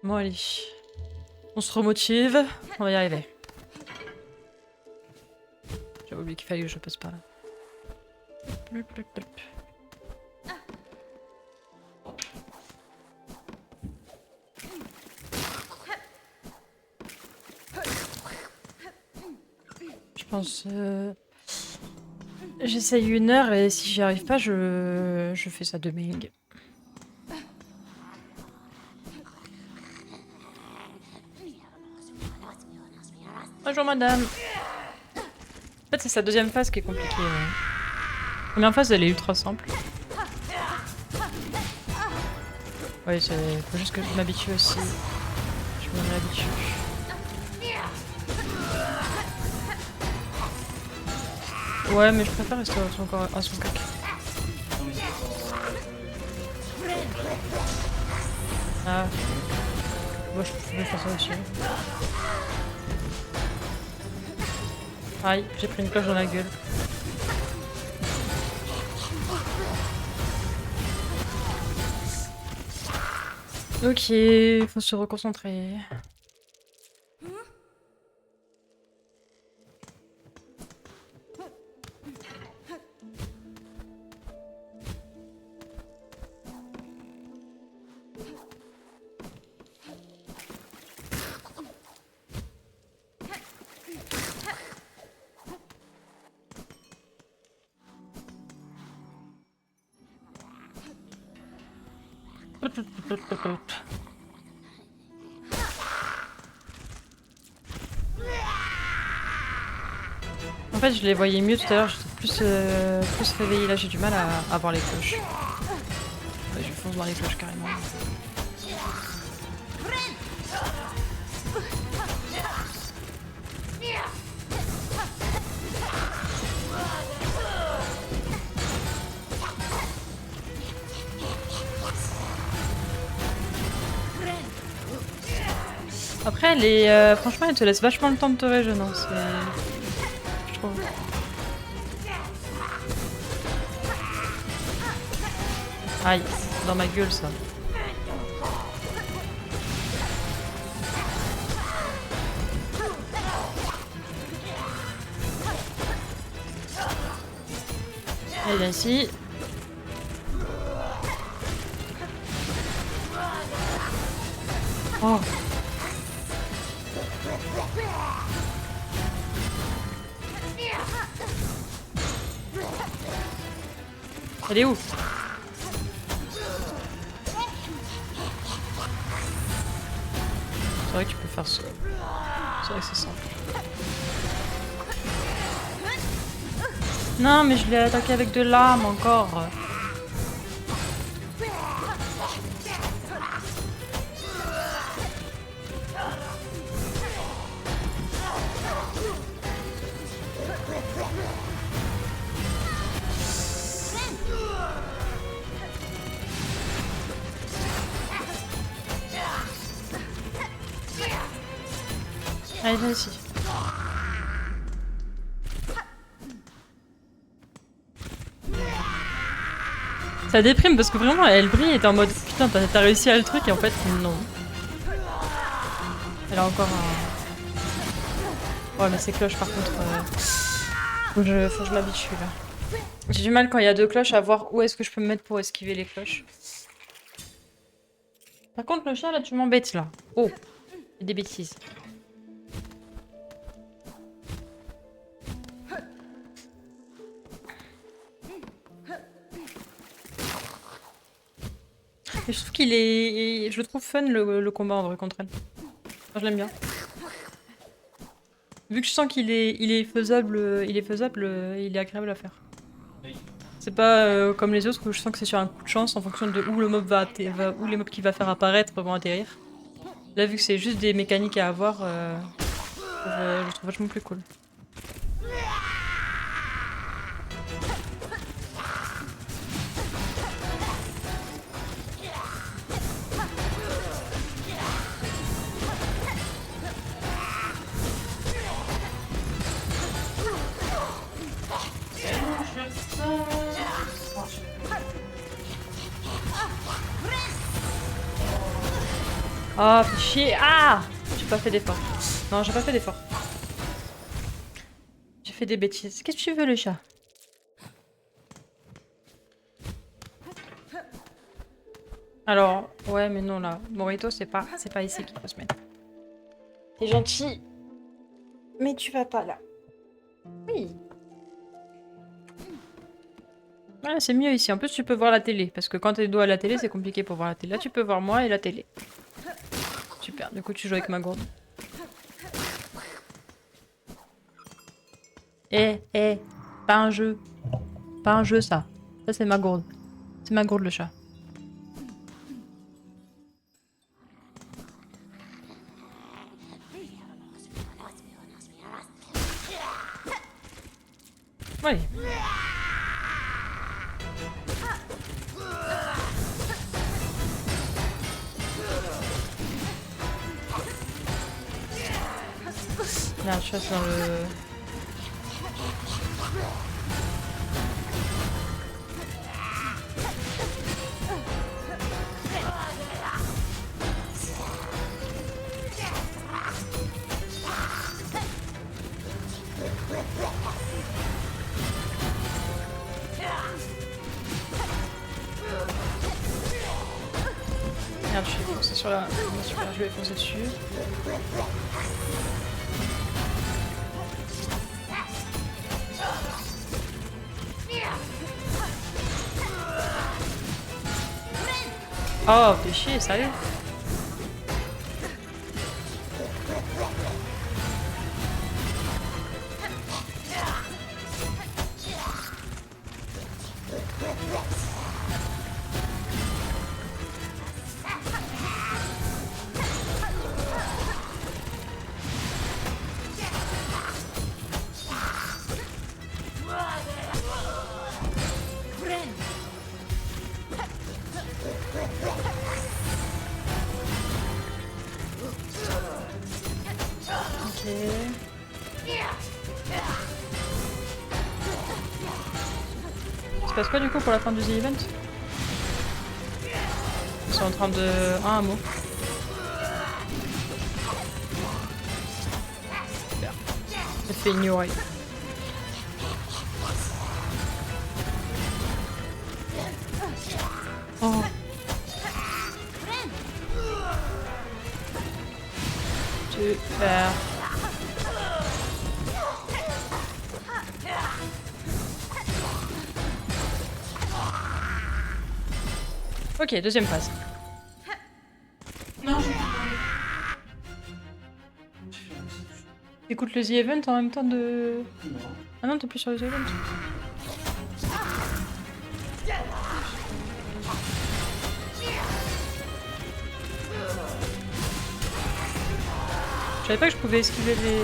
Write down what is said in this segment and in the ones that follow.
Bon allez. On se remotive. On va y arriver. J'ai oublié qu'il fallait que je passe par là. Je pense... J'essaye 1 heure et si j'y arrive pas, je fais ça demain. Bonjour madame. En fait c'est sa deuxième phase qui est compliquée. La première phase elle est ultra simple. Ouais, faut juste que je m'habitue aussi. Je me réhabitue. Ouais, mais je préfère rester à son cac. Ah. Moi, je vais faire ça aussi. Aïe, j'ai pris une cloche dans la gueule. Ok, faut se reconcentrer. En fait, je les voyais mieux tout à l'heure, j'étais plus réveillée. Là, j'ai du mal à voir les cloches. Ouais, je fonce dans les cloches carrément. Après, franchement, elle te laisse vachement le temps de te régénérer, je trouve. Aïe, dans ma gueule ça. Elle vient ici. Oh. Elle est où? C'est vrai que tu peux faire ça. C'est vrai que c'est simple. Non, mais je l'ai attaqué avec de l'arme encore. Allez, viens ici. Ça déprime parce que vraiment elle brille et t'es en mode putain t'as réussi à le truc et en fait non. Elle a encore un... Ouais mais ces cloches par contre... Faut que je m'habitue là. J'ai du mal quand il y a 2 cloches à voir où est-ce que je peux me mettre pour esquiver les cloches. Par contre le chien là tu m'embêtes là. Oh, c'est des bêtises. Et je trouve qu'il est... Je le trouve fun le combat en vrai contre elle. Moi, je l'aime bien. Vu que je sens qu'il est faisable, il est agréable à faire. C'est pas comme les autres où je sens que c'est sur un coup de chance en fonction de où le mob où les mobs qu'il va faire apparaître vont atterrir. Là vu que c'est juste des mécaniques à avoir, je le trouve vachement plus cool. Ah, fais chier. Ah! J'ai pas fait d'effort. Non, j'ai pas fait d'effort. J'ai fait des bêtises. Qu'est-ce que tu veux, le chat? Alors, ouais, mais non, là. Morito, c'est pas ici qu'il faut se mettre. T'es gentil. Mais tu vas pas là. Oui. Ouais, c'est mieux ici. En plus, tu peux voir la télé. Parce que quand t'es dos à la télé, c'est compliqué pour voir la télé. Là, tu peux voir moi et la télé. Super. Du coup, tu joues avec ma gourde. Pas un jeu. Pas un jeu, ça. Ça, c'est ma gourde. C'est ma gourde, le chat. Ouais. Merde, je suis dans le... Merde, je suis foncé sur la... Super, je vais foncer dessus. Oh, fais chier, sérieux? Ok. Il se passe quoi du coup pour la fin du The Event? Ils sont en train de... Ah, un mot. Super. Elle fait ignorer. Oh. Super. Ok, deuxième phase. Non, Écoute le The Event en même temps de... non. Ah non, t'es plus sur le The Event. Je savais pas que je pouvais esquiver les...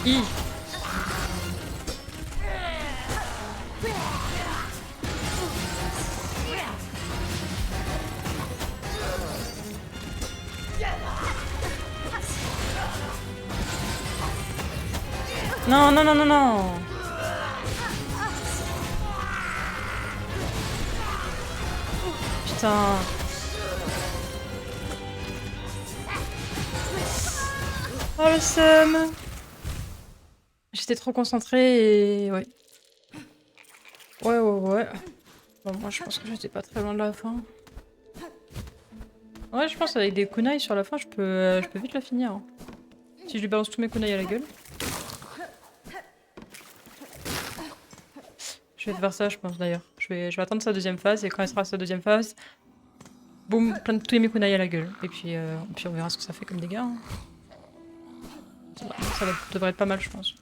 I. Non, non, non, non, non. Putain. Oh le seum. J'étais trop concentrée et... Ouais. Ouais. Bon, moi je pense que j'étais pas très loin de la fin. Ouais, je pense avec des kunai sur la fin, je peux vite la finir. Hein. Si je lui balance tous mes kunai à la gueule. Je vais faire ça, je pense d'ailleurs. Je vais attendre sa deuxième phase et quand elle sera sa deuxième phase, boum, plein de tous mes kunai à la gueule. Et puis on verra ce que ça fait comme dégâts. Hein. Devrait être pas mal, je pense.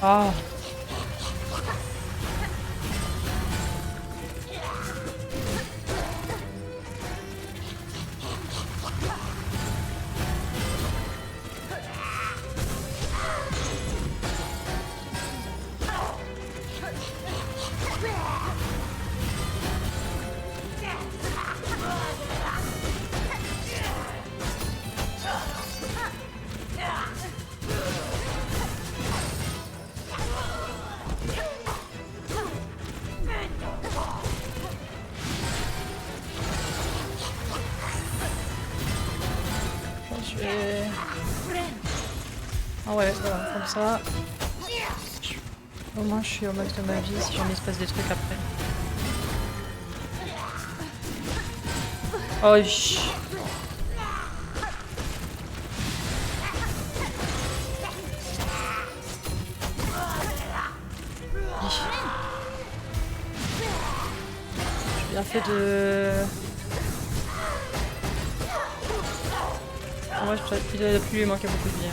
Ah. Ah ouais, voilà, comme ça. Au moins je suis au max de ma vie si jamais il se passe des trucs après. Oh je... J'ai bien fait de... En vrai, il doit plus lui manquer beaucoup de vie. Hein.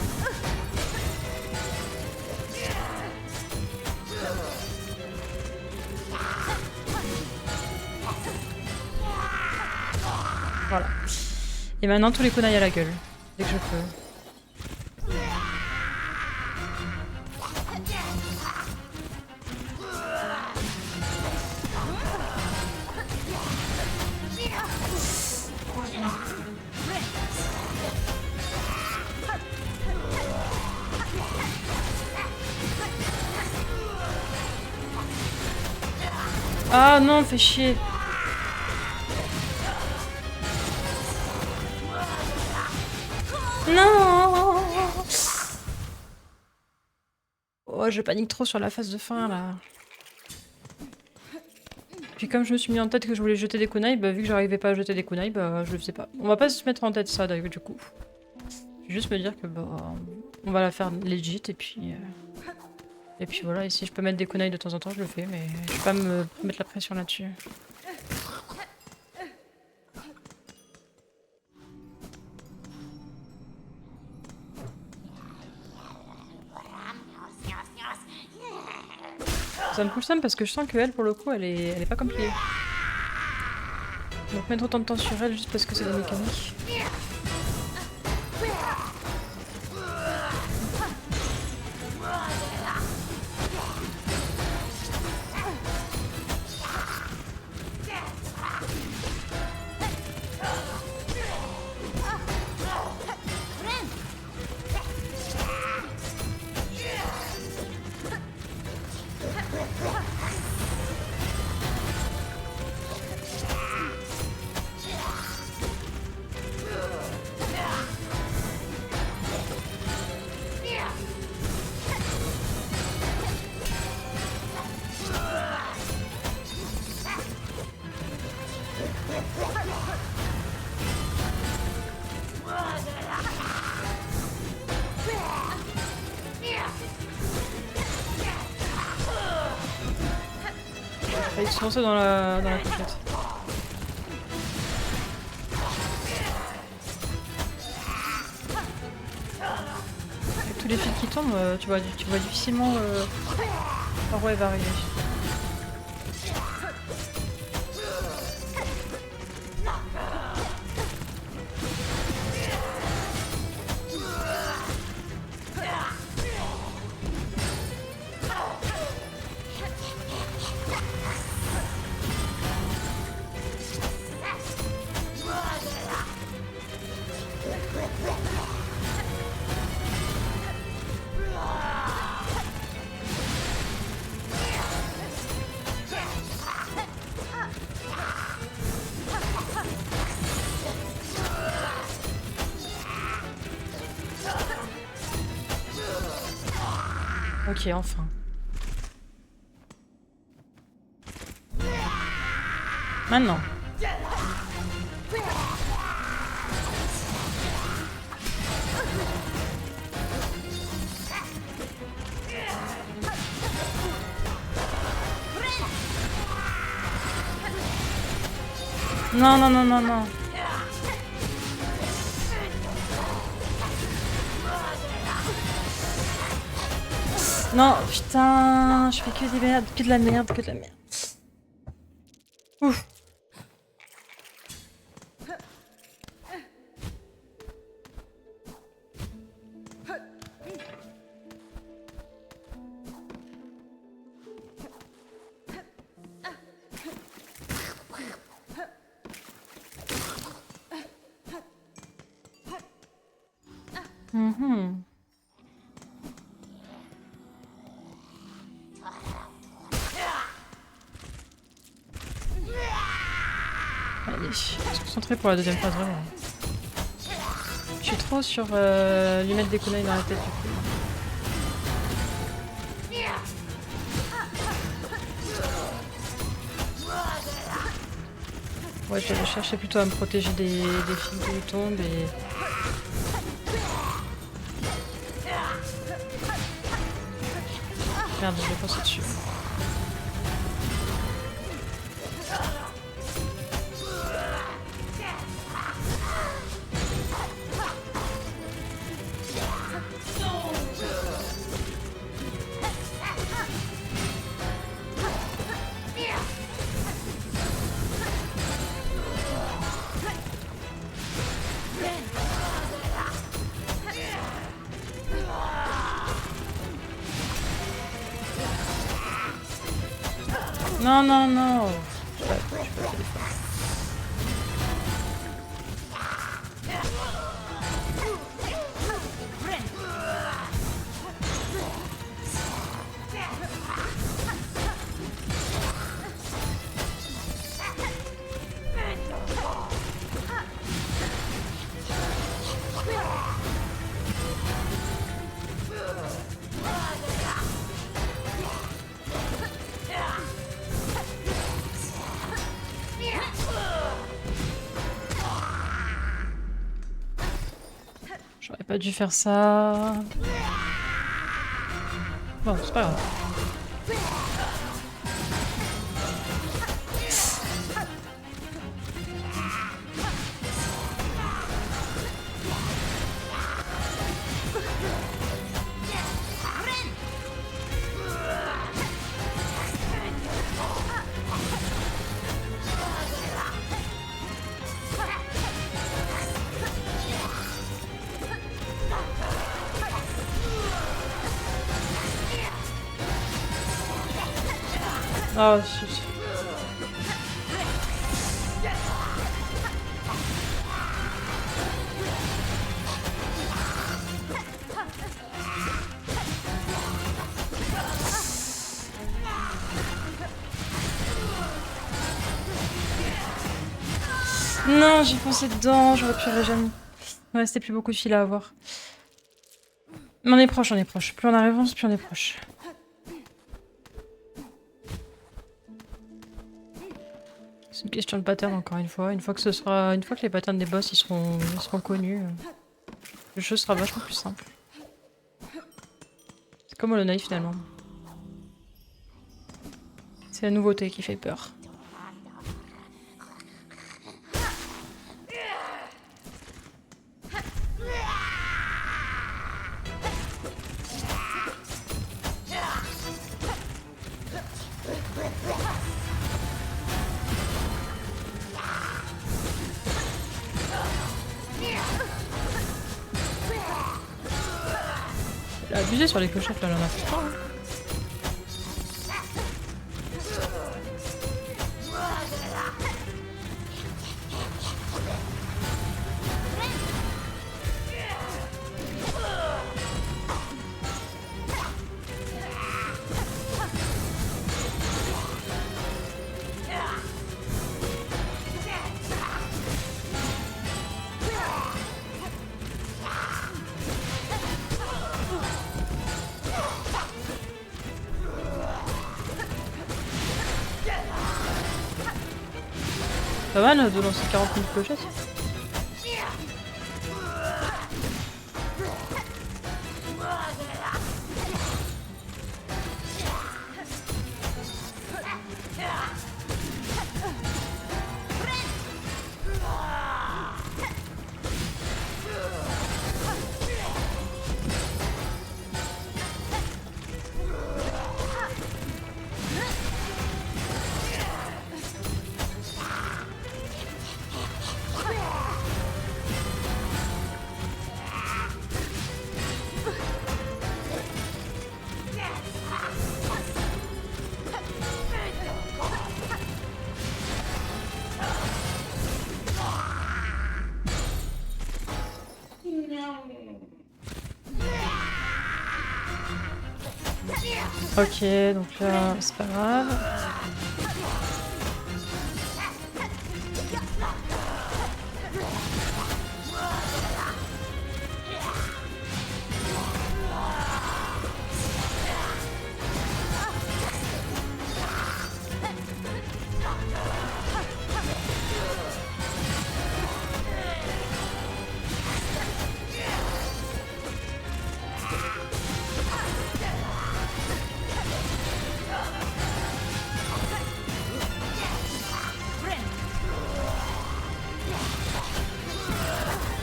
Voilà. Et maintenant tous les kunai à la gueule, dès que je peux. Ah non, fais chier. Non. Oh, je panique trop sur la phase de fin là. Puis comme je me suis mis en tête que je voulais jeter des kunai, bah vu que j'arrivais pas à jeter des kunai, bah je le faisais pas. On va pas se mettre en tête ça d'ailleurs du coup. Je vais juste me dire que bah on va la faire legit et puis voilà, et si je peux mettre des kunai de temps en temps je le fais, mais je vais pas me mettre la pression là-dessus. Ça me fout le seum parce que je sens que elle, pour le coup, elle est pas compliquée. Donc mettre autant de temps sur elle juste parce que c'est des mécaniques. Il se lancer dans la clochette. Avec tous les fils qui tombent, tu vois difficilement par où elle va arriver. Ok, enfin. Maintenant. Non, non, non, non, non. Non, putain, je fais que des merdes, que de la merde, que de la merde. Ouf. Allez, je vais se concentrer pour la deuxième phase, vraiment. Je suis trop sur lui mettre des kunai dans la tête du coup. Ouais, je cherchais plutôt à me protéger des filles qui tombent et... Merde, je vais passer dessus. Non, non, non. Je peux pas téléphoner. J'aurais pas dû faire ça. Bon, c'est pas grave. Oh, si. Non, j'ai foncé dedans, j'aurais pu régénérer. Il me restait plus beaucoup de fil à avoir. Mais on est proche, on est proche. Plus on avance, plus on est proche. C'est une question de pattern encore une fois. Une fois que les patterns des boss ils seront connus, le jeu sera vachement plus simple. C'est comme Hollow Knight finalement. C'est la nouveauté qui fait peur. Elle a abusé sur les clochettes là, elle en a fait pas. Hein. Pas mal de lancer 40 000 clochettes. Ok, donc là, c'est pas grave.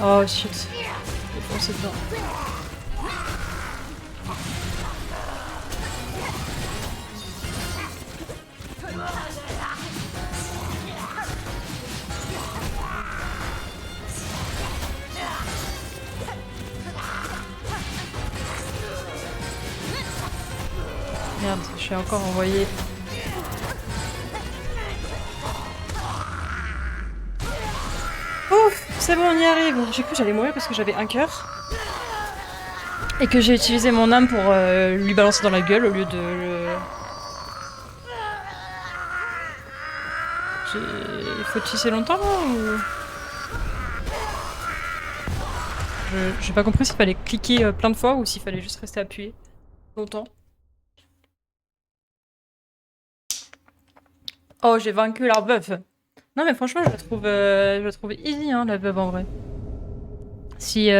Oh shit. J'ai foncé dedans. Merde, je suis encore envoyé. Ouf, c'est bon, on y arrive. J'ai cru que j'allais mourir parce que j'avais un cœur. Et que j'ai utilisé mon âme pour lui balancer dans la gueule au lieu de le... Il faut tisser longtemps ou... J'ai pas compris s'il fallait cliquer plein de fois ou s'il fallait juste rester appuyé longtemps. Oh, j'ai vaincu la veuve. Non mais franchement, je la trouve easy, hein, la veuve en vrai. Si...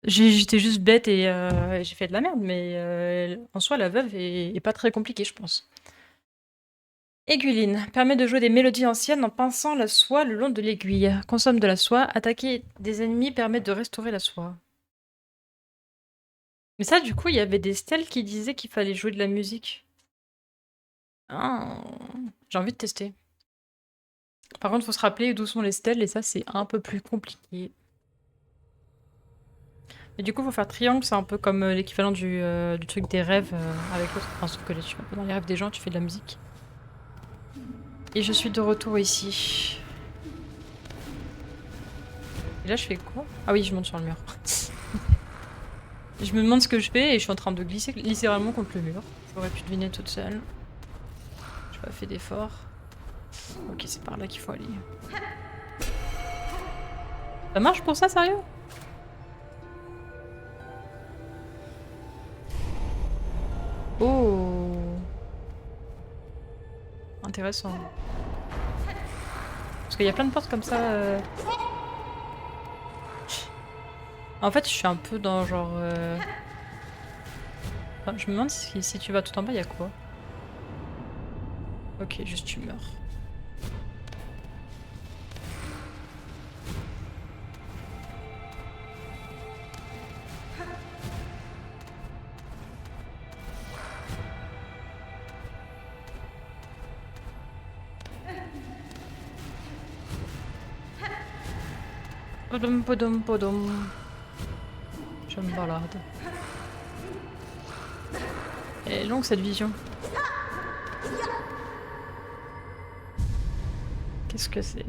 J'étais juste bête et j'ai fait de la merde, mais en soi, la veuve est pas très compliquée, je pense. Aiguiline permet de jouer des mélodies anciennes en pinçant la soie le long de l'aiguille. Consomme de la soie. Attaquer des ennemis permet de restaurer la soie. Mais ça, du coup, il y avait des stèles qui disaient qu'il fallait jouer de la musique. Ah, j'ai envie de tester. Par contre, il faut se rappeler d'où sont les stèles et ça, c'est un peu plus compliqué. Et du coup, faut faire triangle, c'est un peu comme l'équivalent du truc des rêves avec l'autre. Enfin, sauf que là, tu vas pas dans les rêves des gens, tu fais de la musique. Et je suis de retour ici. Et là, je fais quoi? Ah oui, je monte sur le mur. Je me demande ce que je fais et je suis en train de glisser littéralement contre le mur. J'aurais pu deviner toute seule. J'ai pas fait d'effort. Ok, c'est par là qu'il faut aller. Ça marche pour ça, sérieux? Oh, intéressant. Parce qu'il y a plein de portes comme ça. En fait, je suis un peu dans genre... Enfin, je me demande si tu vas tout en bas, il y a quoi? Ok, juste tu meurs. Podum, podum, podum. Je me balade. Elle est longue cette vision. Qu'est-ce que c'est?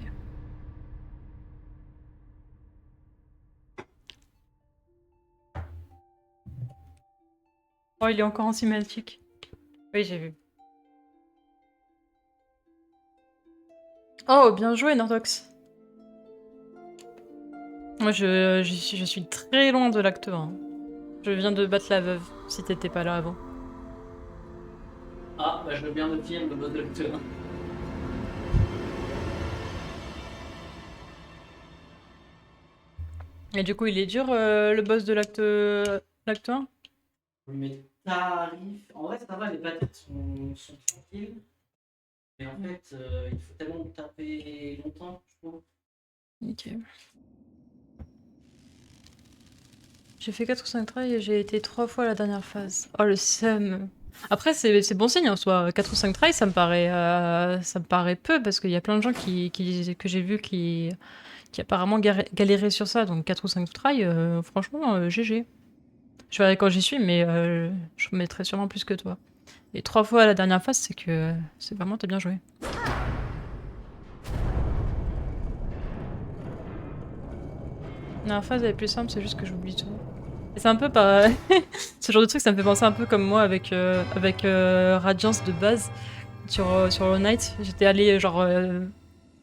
Oh, il est encore en cinématique. Oui, j'ai vu. Oh, bien joué, Nordox. Moi, je suis très loin de l'acte 1. Je viens de battre la veuve, si t'étais pas là avant. Ah, bah je veux bien le film, le boss de l'acte 1. Et du coup, il est dur, le boss de l'acte 1? Oui, mais t'arrives... En vrai, ça va, les patates sont tranquilles. Mais en fait, il faut tellement taper longtemps, je trouve. Ok. J'ai fait 4 ou 5 tries et j'ai été 3 fois à la dernière phase. Oh, le seum. Après, c'est bon signe en soi. 4 ou 5 tries, ça me paraît peu parce qu'il y a plein de gens que j'ai vu qui apparemment galéraient sur ça. Donc 4 ou 5 tries, franchement, GG. Je verrai quand j'y suis, mais je mettrai sûrement plus que toi. Et 3 fois à la dernière phase, c'est vraiment, t'as bien joué. La dernière phase elle est plus simple, c'est juste que j'oublie tout. Et c'est un peu par... Ce genre de truc, ça me fait penser un peu comme moi avec Radiance de base sur Hollow Knight. J'étais allée genre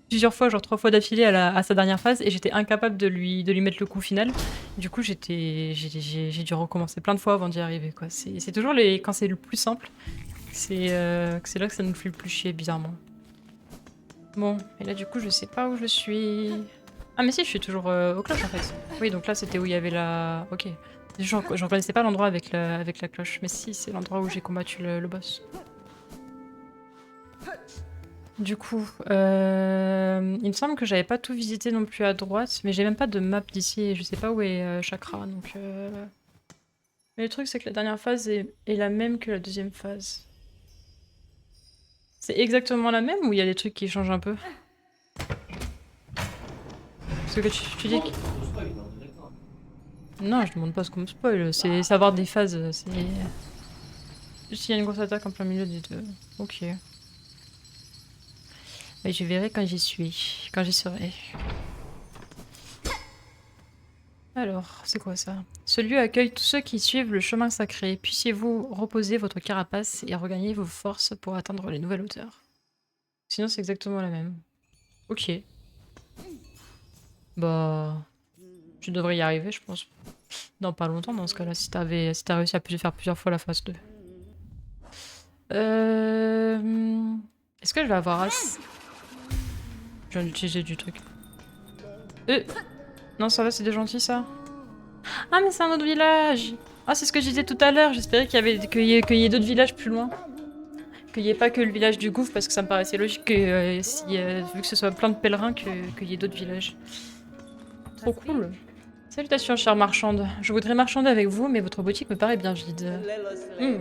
plusieurs fois, genre 3 fois d'affilée à sa dernière phase et j'étais incapable de lui mettre le coup final. Du coup, j'ai dû recommencer plein de fois avant d'y arriver, quoi. C'est toujours quand c'est le plus simple, c'est là que ça nous fait le plus chier, bizarrement. Bon, et là du coup, je sais pas où je suis. Ah mais si, je suis toujours aux cloches en fait. Oui, donc là c'était où il y avait la... Ok. J'en connaissais pas l'endroit avec la cloche, mais si, c'est l'endroit où j'ai combattu le boss. Du coup, il me semble que j'avais pas tout visité non plus à droite, mais j'ai même pas de map d'ici et je sais pas où est Chakra, donc... Mais le truc c'est que la dernière phase est la même que la deuxième phase. C'est exactement la même ou il y a des trucs qui changent un peu? Parce que tu dis que... Non, je demande pas ce qu'on me spoil, c'est savoir des phases, c'est... Juste il y a une grosse attaque en plein milieu des deux. Ok. Mais je verrai quand j'y suis, quand j'y serai. Alors, c'est quoi ça? Ce lieu accueille tous ceux qui suivent le chemin sacré. Puissiez-vous reposer votre carapace et regagner vos forces pour atteindre les nouvelles hauteurs. Sinon, c'est exactement la même. Ok. Bah... Tu devrais y arriver, je pense. Dans pas longtemps, dans ce cas-là, si t'as réussi à faire plusieurs fois la phase 2. Est-ce que je vais avoir assez... Je viens d'utiliser du truc. Non, ça va, c'est des gentils, ça. Ah, mais c'est un autre village. Ah, c'est ce que je disais tout à l'heure. J'espérais qu'il y ait d'autres villages plus loin. Qu'il n'y ait pas que le village du gouffre, parce que ça me paraissait logique que, vu que ce soit plein de pèlerins, qu'il y ait d'autres villages. Trop cool. Salutations, chère marchande. Je voudrais marchander avec vous, mais votre boutique me paraît bien vide.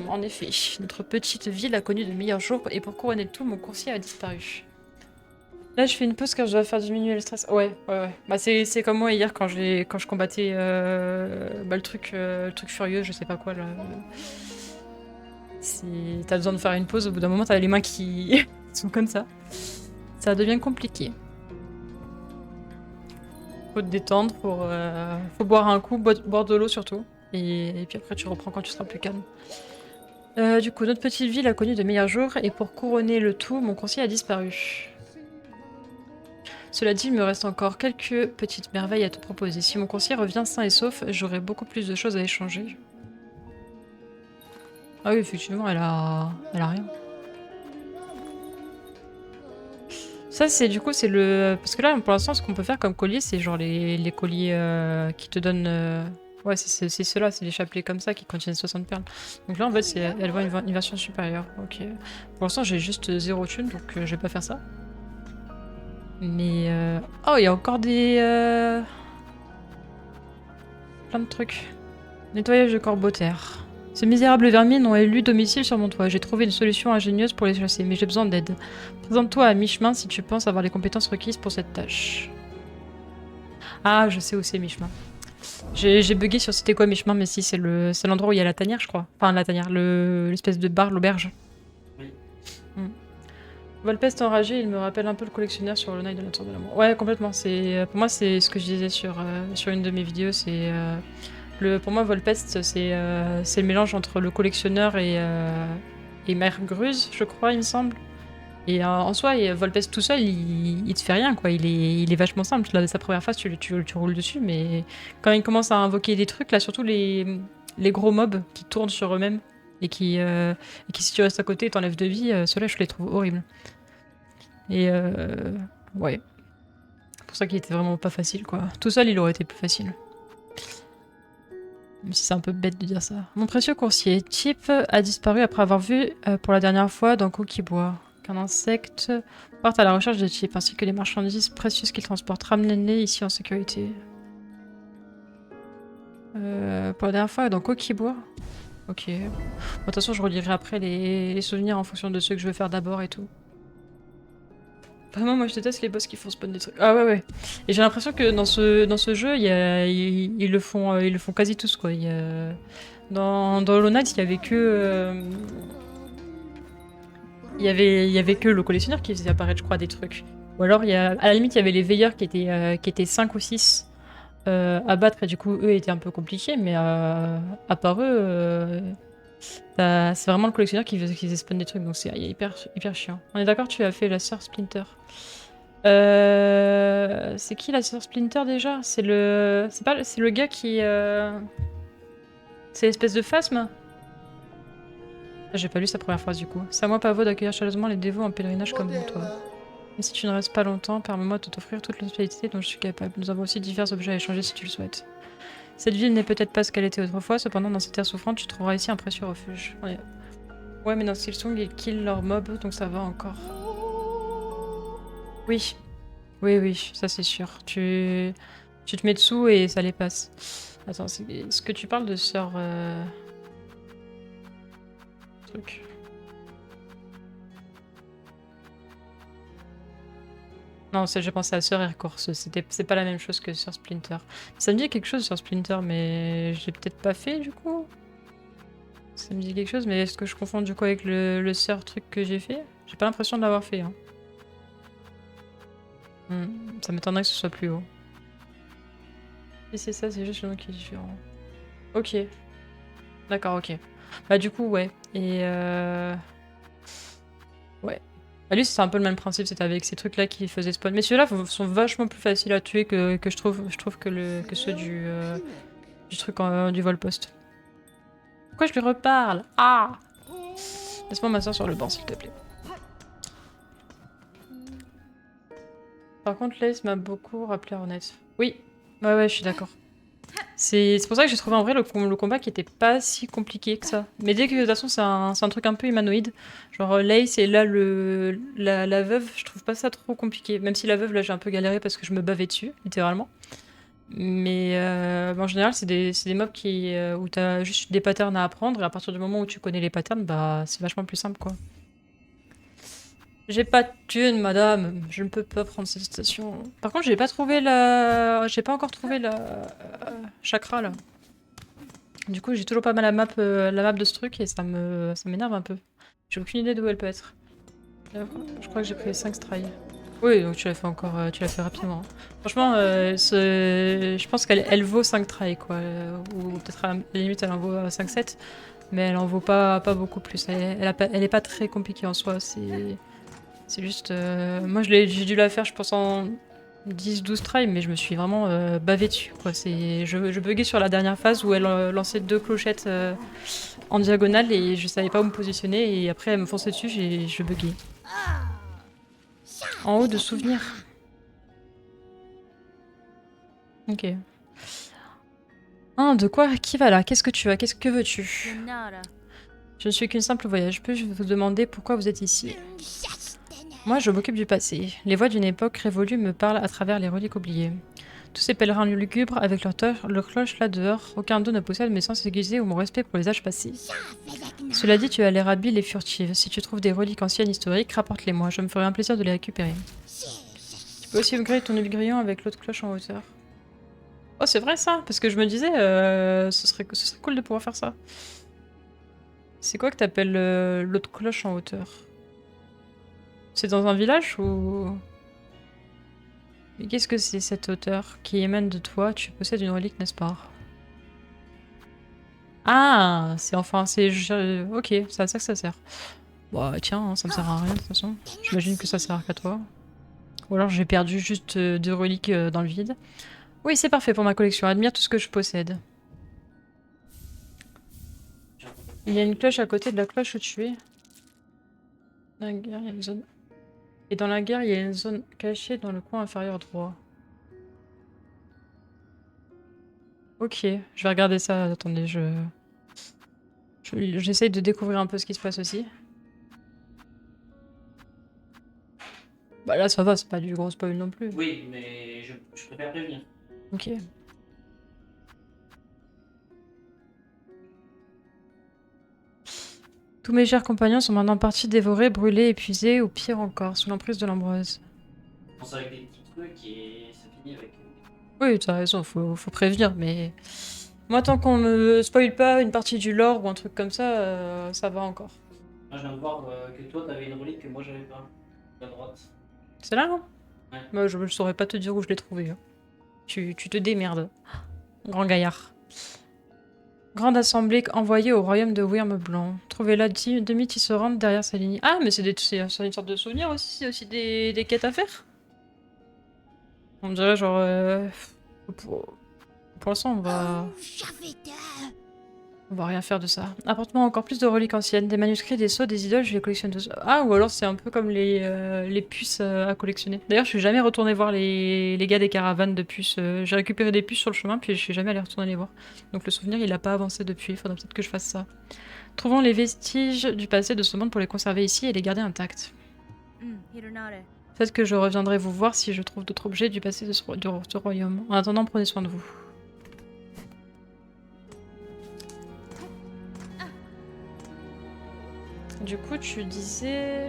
En effet, notre petite ville a connu de meilleurs jours, et pour couronner le tout, mon coursier a disparu. Là, je fais une pause car je dois faire diminuer le stress. Ouais. Bah, c'est comme moi hier quand je combattais le truc furieux, je sais pas quoi là. Si t'as besoin de faire une pause, au bout d'un moment, t'as les mains qui sont comme ça. Ça devient compliqué. Faut te détendre, faut boire un coup, boire de l'eau surtout. Et puis après, tu reprends quand tu seras plus calme. Du coup, notre petite ville a connu de meilleurs jours, et pour couronner le tout, mon conseiller a disparu. Cela dit, il me reste encore quelques petites merveilles à te proposer. Si mon conseiller revient sain et sauf, j'aurai beaucoup plus de choses à échanger. Ah oui, effectivement, elle a rien. Ça, c'est du coup, c'est le... Parce que là, pour l'instant, ce qu'on peut faire comme collier, c'est genre les colliers qui te donnent... Ouais, c'est ceux-là, c'est les chapelets comme ça qui contiennent 60 perles. Donc là, en fait, elle voit une version supérieure. Ok. Pour l'instant, j'ai juste 0 thune, donc je vais pas faire ça. Mais... Oh, il y a encore des... Plein de trucs. Nettoyage de corbeaux-terre. Ces misérables vermines ont élu domicile sur mon toit. J'ai trouvé une solution ingénieuse pour les chasser, mais j'ai besoin d'aide. Présente-toi à mi-chemin si tu penses avoir les compétences requises pour cette tâche. Ah, je sais où c'est mi-chemin. J'ai bugué sur c'était quoi mi-chemin, mais si, c'est l'endroit où il y a la tanière, je crois. Enfin, la tanière, l'espèce de bar, l'auberge. Oui. Volpeste enragé, il me rappelle un peu le collectionneur sur le Night de la Tour de l'Amour. Ouais, complètement. Pour moi, c'est ce que je disais sur une de mes vidéos. Pour moi, Volpeste, c'est le mélange entre le collectionneur et Mère Gruse, je crois, il me semble. Et en soi, Volpeste tout seul, il te fait rien, quoi. Il est vachement simple. Là, sa première phase, tu roules dessus, mais quand il commence à invoquer des trucs, là, surtout les gros mobs qui tournent sur eux-mêmes et qui, si tu restes à côté, t'enlèves de vie, ceux-là, je les trouve horribles. Et ouais. C'est pour ça qu'il était vraiment pas facile, quoi. Tout seul, il aurait été plus facile. Même si c'est un peu bête de dire ça. Mon précieux coursier, Chip, a disparu après avoir vu pour la dernière fois dans Cookie-Bois qu'un insecte parte à la recherche de Chip, ainsi que les marchandises précieuses qu'il transporte. Ramenez-les ici en sécurité. Pour la dernière fois dans Cookie-Bois. Ok. Bon, de toute façon, je relirai après les souvenirs en fonction de ceux que je veux faire d'abord et tout. Vraiment, moi je déteste les boss qui font spawn des trucs. Ah ouais. Et j'ai l'impression que dans ce jeu, ils le font quasi tous, quoi. Dans Hollow Knight, il y avait que... il y avait que le collectionneur qui faisait apparaître, je crois, des trucs. Ou alors, à la limite, il y avait les veilleurs qui étaient 5 ou 6 abattre et du coup eux étaient un peu compliqués, mais à part eux, c'est vraiment le collectionneur qui faisait spawn des trucs, donc c'est hyper chiant. On est d'accord, tu as fait la sœur Splinter. C'est qui la sœur Splinter déjà? C'est le gars qui... C'est l'espèce de phasme? J'ai pas lu sa première phrase du coup. C'est à moi, Pavo, d'accueillir chaleureusement les dévots en pèlerinage comme vous, toi. Mais si tu ne restes pas longtemps, permets-moi de t'offrir toute l'hospitalité dont je suis capable. Nous avons aussi divers objets à échanger si tu le souhaites. Cette ville n'est peut-être pas ce qu'elle était autrefois, cependant dans cette terre souffrante, tu trouveras ici un précieux refuge. Ouais, mais dans Silksong, ils killent leurs mobs, donc ça va encore. Oui. Oui, ça c'est sûr. Tu te mets dessous et ça les passe. Attends, est-ce que tu parles de sœur... Truc. Non, j'ai pensé à Sœur Aircourse, c'est pas la même chose que Sœur Splinter. Ça me dit quelque chose sur Splinter, mais j'ai peut-être pas fait du coup. Ça me dit quelque chose, mais est-ce que je confonds du coup avec le Sœur truc que j'ai fait? J'ai pas l'impression de l'avoir fait. Hein. Ça m'étonnerait que ce soit plus haut. Si c'est ça, c'est juste le nom qui est différent. Ok. D'accord, ok. Bah du coup, ouais. Et ouais. Bah lui, c'est un peu le même principe, c'était avec ces trucs-là qui faisaient spawn. Mais ceux-là sont vachement plus faciles à tuer que je trouve que ceux du truc du vol-poste. Pourquoi je lui reparle? Ah! Laisse-moi m'asseoir sur le banc, s'il te plaît. Par contre, Lace m'a beaucoup rappelé Hornet. Oui, ouais, je suis d'accord. C'est pour ça que j'ai trouvé en vrai le combat qui était pas si compliqué que ça. Mais dès que de toute façon c'est un truc un peu humanoïde, genre Lace et là la veuve, je trouve pas ça trop compliqué. Même si la veuve là j'ai un peu galéré parce que je me bavais dessus, littéralement. Mais en général c'est des mobs où t'as juste des patterns à apprendre et à partir du moment où tu connais les patterns, bah c'est vachement plus simple quoi. J'ai pas de thune, madame. Je ne peux pas prendre cette station. Par contre, j'ai pas encore trouvé la chakra là. Du coup, j'ai toujours pas mal la map de ce truc et ça m'énerve un peu. J'ai aucune idée d'où elle peut être. Je crois que j'ai pris 5 strails. Oui, donc tu l'as fait tu l'as fait rapidement. Hein. Franchement, je pense qu'elle vaut 5 tries quoi. Ou peut-être à la limite elle en vaut 5-7. Mais elle en vaut pas beaucoup plus. Elle est pas très compliquée en soi. C'est juste... moi j'ai dû la faire je pense en 10-12 tries mais je me suis vraiment bavé dessus. Quoi. Je buguais sur la dernière phase où elle lançait 2 clochettes en diagonale et je savais pas où me positionner et après elle me fonçait dessus et je buguais. En haut de souvenirs. Ok. De quoi? Qui va là? Qu'est-ce que tu as? Que veux-tu? Je ne suis qu'une simple voyage. Peux-je vous demander pourquoi vous êtes ici? Moi, je m'occupe du passé. Les voix d'une époque révolue me parlent à travers les reliques oubliées. Tous ces pèlerins lugubres avec leur cloche là dehors, aucun d'eux ne possède mes sens aiguisés ou mon respect pour les âges passés. Cela dit, tu as l'air habile et furtive. Si tu trouves des reliques anciennes historiques, rapporte-les-moi. Je me ferai un plaisir de les récupérer. Tu peux aussi upgrade ton aiguillon avec l'autre cloche en hauteur. Oh, c'est vrai ça? Parce que je me disais, ce serait cool de pouvoir faire ça. C'est quoi que t'appelles l'autre cloche en hauteur? C'est dans un village ou... Mais qu'est-ce que c'est cette hauteur qui émane de toi? Tu possèdes une relique, n'est-ce pas? Ah, c'est enfin, c'est... Ok, c'est à ça que ça sert. Bah tiens, hein, ça me sert à rien de toute façon. J'imagine que ça sert qu'à toi. Ou alors j'ai perdu juste 2 reliques dans le vide. Oui, c'est parfait pour ma collection. Admire tout ce que je possède. Il y a une cloche à côté de la cloche où tu es. Dans la guerre, il y a une zone... Et dans la guerre, il y a une zone cachée dans le coin inférieur droit. Ok, je vais regarder ça. Attendez, j'essaye de découvrir un peu ce qui se passe aussi. Bah là, ça va, c'est pas du gros spoil non plus. Oui, mais je préfère prévenir. Ok. Tous mes chers compagnons sont maintenant partis dévorés, brûlés, épuisés, ou pire encore, sous l'emprise de l'ambroise. On commence avec des petits trucs et ça finit avec... Oui, t'as raison, faut prévenir, mais... Moi, tant qu'on me spoil pas une partie du lore ou un truc comme ça va encore. Moi, je viens de voir que toi, t'avais une relique que moi, j'avais pas. À droite. C'est là, non? Ouais. Moi, je saurais pas te dire où je l'ai trouvé. Hein. Tu te démerdes. Grand gaillard. Grande assemblée envoyée au royaume de Wyrm Blanc. Trouvez-la demi-tisserande derrière sa ligne. Ah, mais c'est une sorte de souvenir aussi, c'est aussi des quêtes à faire. On dirait genre... pour l'instant, on va rien faire de ça. Apporte-moi encore plus de reliques anciennes, des manuscrits, des sceaux, des idoles, je les collectionne tous. Ah, ou alors c'est un peu comme les puces à collectionner. D'ailleurs, je suis jamais retournée voir les gars des caravanes de puces. J'ai récupéré des puces sur le chemin, puis je suis jamais allée retourner les voir. Donc le souvenir, il a pas avancé depuis, il faudrait peut-être que je fasse ça. Trouvons les vestiges du passé de ce monde pour les conserver ici et les garder intacts. Peut-être que je reviendrai vous voir si je trouve d'autres objets du passé de ce royaume. En attendant, prenez soin de vous. Du coup, tu disais...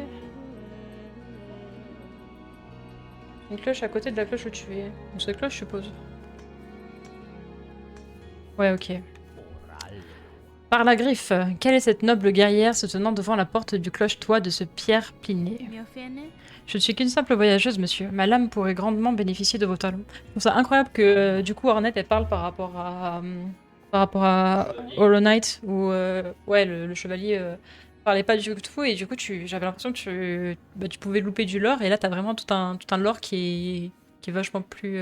Une cloche à côté de la cloche où tu es. Donc c'est la cloche, je suppose. Ouais, ok. Par la griffe, quelle est cette noble guerrière se tenant devant la porte du cloche-toit de ce Pierre Pliné? Je ne suis qu'une simple voyageuse, monsieur. Ma lame pourrait grandement bénéficier de vos talons. Je trouve ça incroyable que, du coup, Hornet, elle parle par rapport à Hollow Knight, où, ouais, le chevalier parlait pas du tout, et du coup, j'avais l'impression que tu pouvais louper du lore, et là, t'as vraiment tout un lore qui est vachement plus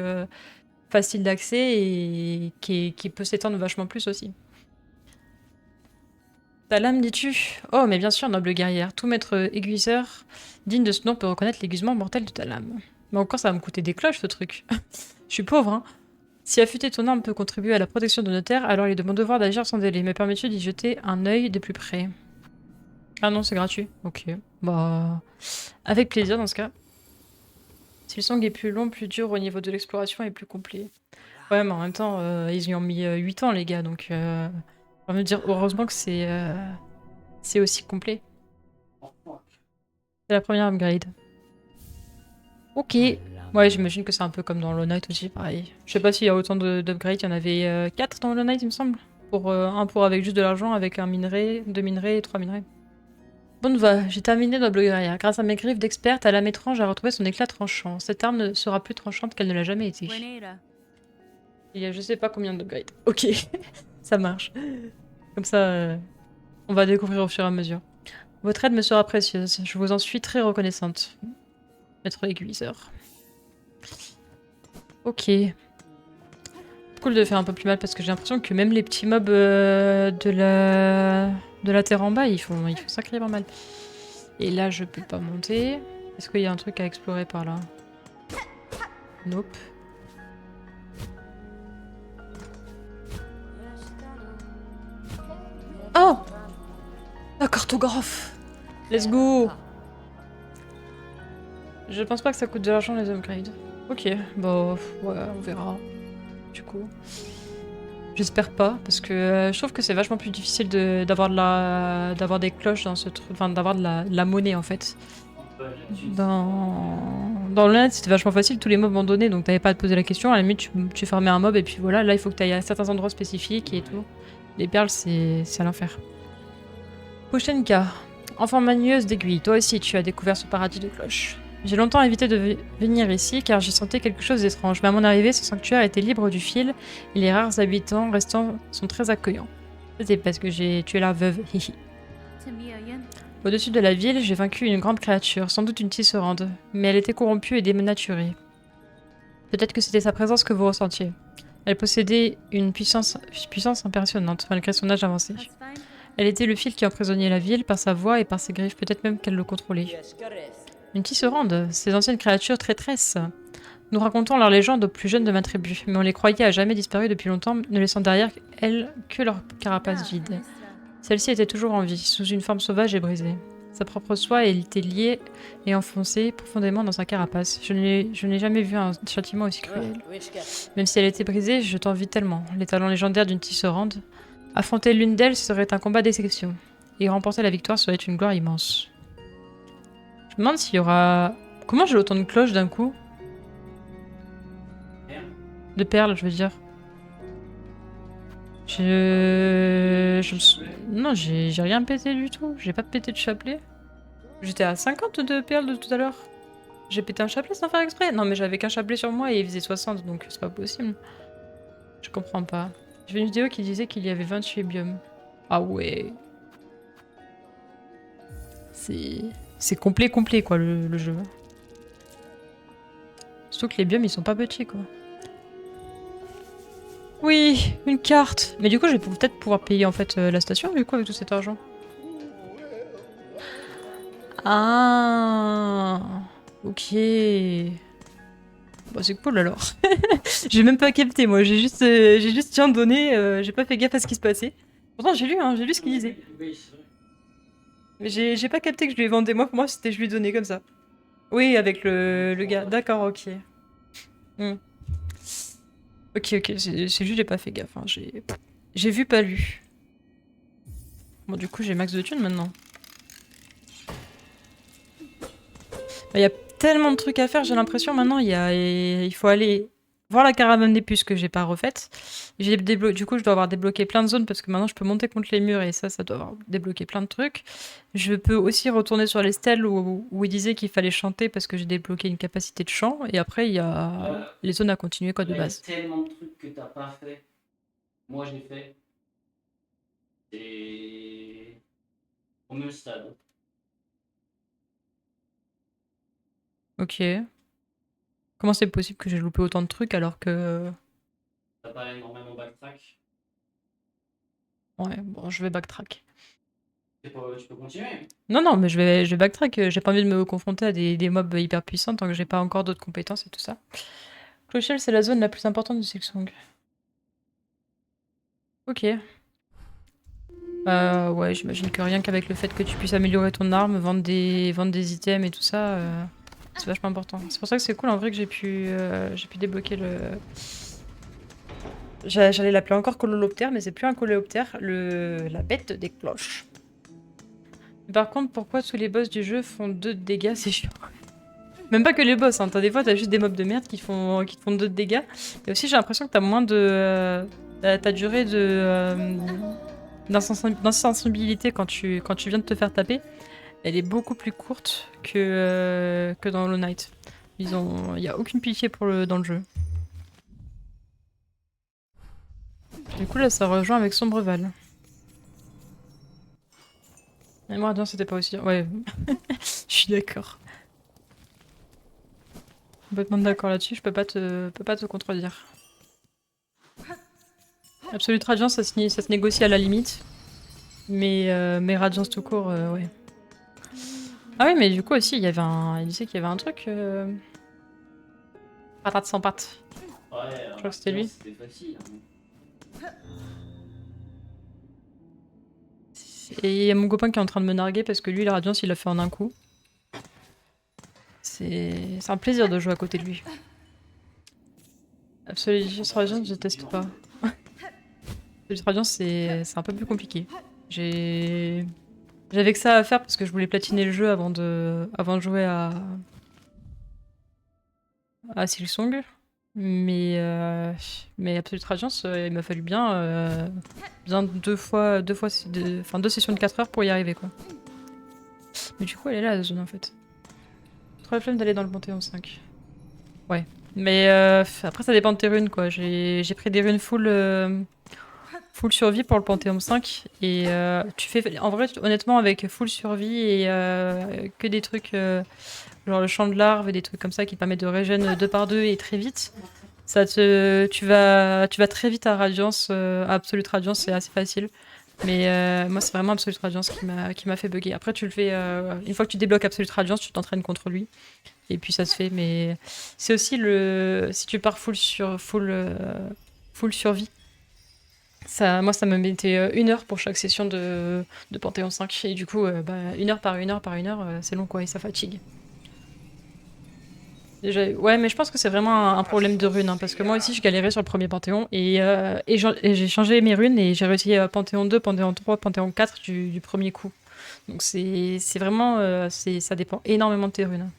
facile d'accès, et qui peut s'étendre vachement plus aussi. Ta lame, dis-tu? Oh, mais bien sûr, noble guerrière. Tout maître aiguiseur digne de ce nom peut reconnaître l'aiguisement mortel de ta lame. Mais encore, ça va me coûter des cloches, ce truc. Je suis pauvre, hein. Si affûter ton arme peut contribuer à la protection de nos terres, alors il est de mon devoir d'agir sans délai. Me permets-tu d'y jeter un œil de plus près? Ah non, c'est gratuit. Ok. Bah... Avec plaisir, dans ce cas. Si le song est plus long, plus dur au niveau de l'exploration et plus complet. Ouais, mais en même temps, ils y ont mis 8 ans, les gars, donc... On va me dire, heureusement que c'est aussi complet. C'est la première upgrade. Ok. Ouais, j'imagine que c'est un peu comme dans Hollow Knight aussi, pareil. Je sais pas s'il y a autant d'upgrades, il y en avait 4 dans Hollow Knight, il me semble. Un pour avec juste de l'argent, avec un minerai, 2 minerais et 3 minerais. Bonne va, j'ai terminé Noble Guerrière. Grâce à mes griffes d'expert, ta lame étrange a retrouvé son éclat tranchant. Cette arme ne sera plus tranchante qu'elle ne l'a jamais été. Il y a je sais pas combien d'upgrades. Ok, ça marche. Comme ça, on va découvrir au fur et à mesure. Votre aide me sera précieuse. Je vous en suis très reconnaissante. Maître aiguiseur. Ok. Cool de faire un peu plus mal parce que j'ai l'impression que même les petits mobs de la terre en bas, ils font sacrément mal. Et là, je peux pas monter. Est-ce qu'il y a un truc à explorer par là? Nope. Oh! La cartographe! Let's go! Je pense pas que ça coûte de l'argent les upgrades. Ok, bah ouais, on verra. Du coup. J'espère pas, parce que je trouve que c'est vachement plus difficile d'avoir des cloches dans ce truc, enfin d'avoir de la monnaie en fait. Dans le net, c'était vachement facile, tous les mobs m'ont donné, donc t'avais pas à te poser la question. À la limite, tu farmais un mob et puis voilà, là il faut que t'ailles à certains endroits spécifiques et tout. Les perles, c'est à l'enfer. Pushenka, enfant manieuse d'aiguille, toi aussi tu as découvert ce paradis de cloches. J'ai longtemps évité de venir ici car j'y sentais quelque chose d'étrange, mais à mon arrivée, ce sanctuaire était libre du fil et les rares habitants restants sont très accueillants. C'était parce que j'ai tué la veuve, hihi. Au-dessus de la ville, j'ai vaincu une grande créature, sans doute une tisserande, mais elle était corrompue et dénaturée. Peut-être que c'était sa présence que vous ressentiez. Elle possédait une puissance impressionnante, malgré son âge avancé. Elle était le fil qui emprisonnait la ville par sa voix et par ses griffes, peut-être même qu'elle le contrôlait. Une tisserande, ces anciennes créatures traîtresses. Nous racontons leur légende aux plus jeunes de ma tribu, mais on les croyait à jamais disparues depuis longtemps, ne laissant derrière elles que leur carapace vide. Celle-ci était toujours en vie, sous une forme sauvage et brisée. Sa propre soie était liée et enfoncée profondément dans sa carapace. Je n'ai jamais vu un châtiment aussi cruel. Même si elle était brisée, je t'envie tellement. Les talents légendaires d'une tisserande. Affronter l'une d'elles serait un combat d'exception. Et remporter la victoire serait une gloire immense. Je me demande s'il y aura... Comment j'ai autant de cloches d'un coup? De perles, je veux dire. Non, j'ai rien pété du tout. J'ai pas pété de chapelet. J'étais à 50 de perles de tout à l'heure. J'ai pété un chapelet sans faire exprès? Non, mais j'avais qu'un chapelet sur moi et il faisait 60, donc c'est pas possible. Je comprends pas. J'ai vu une vidéo qui disait qu'il y avait 28 biomes. Ah ouais. C'est complet quoi le jeu. Surtout que les biomes ils sont pas petits quoi. Oui, une carte. Mais du coup je vais peut-être pouvoir payer en fait la station du coup avec tout cet argent. Ah. Ok. Bah c'est cool alors. J'ai même pas capté moi, j'ai juste tiens donné, j'ai pas fait gaffe à ce qui se passait. Pourtant j'ai lu hein, j'ai lu ce qu'il disait. Oui, c'est vrai. Mais j'ai pas capté que je lui ai vendu moi, pour moi c'était je lui donnais comme ça. Oui, avec le gars. D'accord, ok. Hmm. Ok, c'est juste j'ai pas fait gaffe. Hein. J'ai vu, pas lu. Bon, du coup, j'ai max de thunes maintenant. Il y a tellement de trucs à faire, j'ai l'impression maintenant. Il faut aller voir la caravane des puces que j'ai pas refaite. Du coup, je dois avoir débloqué plein de zones parce que maintenant je peux monter contre les murs et ça doit avoir débloqué plein de trucs. Je peux aussi retourner sur les stèles où il disait qu'il fallait chanter parce que j'ai débloqué une capacité de chant. Et après, il y a les zones à continuer quoi de base. Il y a tellement de trucs que t'as pas fait. Moi, j'ai fait. Et au même stade. Ok. Comment c'est possible que j'ai loupé autant de trucs alors que... T'as pas énormément backtrack. Ouais, bon, je vais backtrack. Tu peux continuer. Non, mais je vais backtrack. J'ai pas envie de me confronter à des mobs hyper puissants tant que j'ai pas encore d'autres compétences et tout ça. Clochelle, c'est la zone la plus importante de Silksong. Ok. Ouais, j'imagine que rien qu'avec le fait que tu puisses améliorer ton arme, vendre des items et tout ça, c'est vachement important. C'est pour ça que c'est cool en vrai que j'ai pu débloquer le... J'allais l'appeler encore cololoptère, mais c'est plus un cololoptère, la bête des cloches. Par contre, pourquoi tous les boss du jeu font 2 de dégâts, c'est chiant. Même pas que les boss, hein. Des fois t'as juste des mobs de merde qui te font 2 de dégâts. Et aussi j'ai l'impression que t'as moins de... ta durée d'insensibilité quand tu viens de te faire taper, elle est beaucoup plus courte que dans Hollow Knight. Il y a aucune pitié dans le jeu. Du coup là ça rejoint avec Sombreval. Et moi non c'était pas aussi... Ouais, je suis d'accord. Complètement d'accord là-dessus, je peux pas te contredire. Absolute Radiance ça se négocie à la limite. Mais Radiance tout court, ouais. Ah oui mais du coup aussi il disait qu'il y avait un truc... Patate sans patte. Ouais, Je crois que c'était lui. C'était facile. Hein. Et il y a mon copain qui est en train de me narguer parce que lui, la Radiance, il l'a fait en un coup. C'est un plaisir de jouer à côté de lui. Absolute Radiance, je teste pas. Absolute Radiance, c'est un peu plus compliqué. J'avais que ça à faire parce que je voulais platiner le jeu avant de jouer à Silksong. Mais Absolute Radiance, il m'a fallu bien 2 sessions de 4 heures pour y arriver quoi. Mais du coup, elle est là la zone en fait. Trop la flemme d'aller dans le Panthéon 5. Ouais. Mais après, ça dépend de tes runes, quoi. J'ai pris des runes full survie pour le Panthéon 5. Et tu fais... En vrai, honnêtement, avec full survie et que des trucs... genre le champ de larves et des trucs comme ça qui permettent de régène 2 par 2 et très vite. Tu vas très vite à Radiance. À Absolute Radiance, c'est assez facile. Mais moi, c'est vraiment Absolute Radiance qui m'a fait bugger. Après, tu le fais... une fois que tu débloques Absolute Radiance, tu t'entraînes contre lui. Et puis ça se fait, mais c'est aussi si tu pars full survie, moi ça me mettait 1 heure pour chaque session de Panthéon 5. Et du coup, 1 heure par 1 heure par 1 heure, c'est long quoi, et ça fatigue. Ouais, mais je pense que c'est vraiment un problème de runes, hein, parce que moi aussi je galérais sur le premier Panthéon, et j'ai changé mes runes, et j'ai réussi à Panthéon 2, Panthéon 3, Panthéon 4 du premier coup. Donc c'est vraiment... ça dépend énormément de tes runes.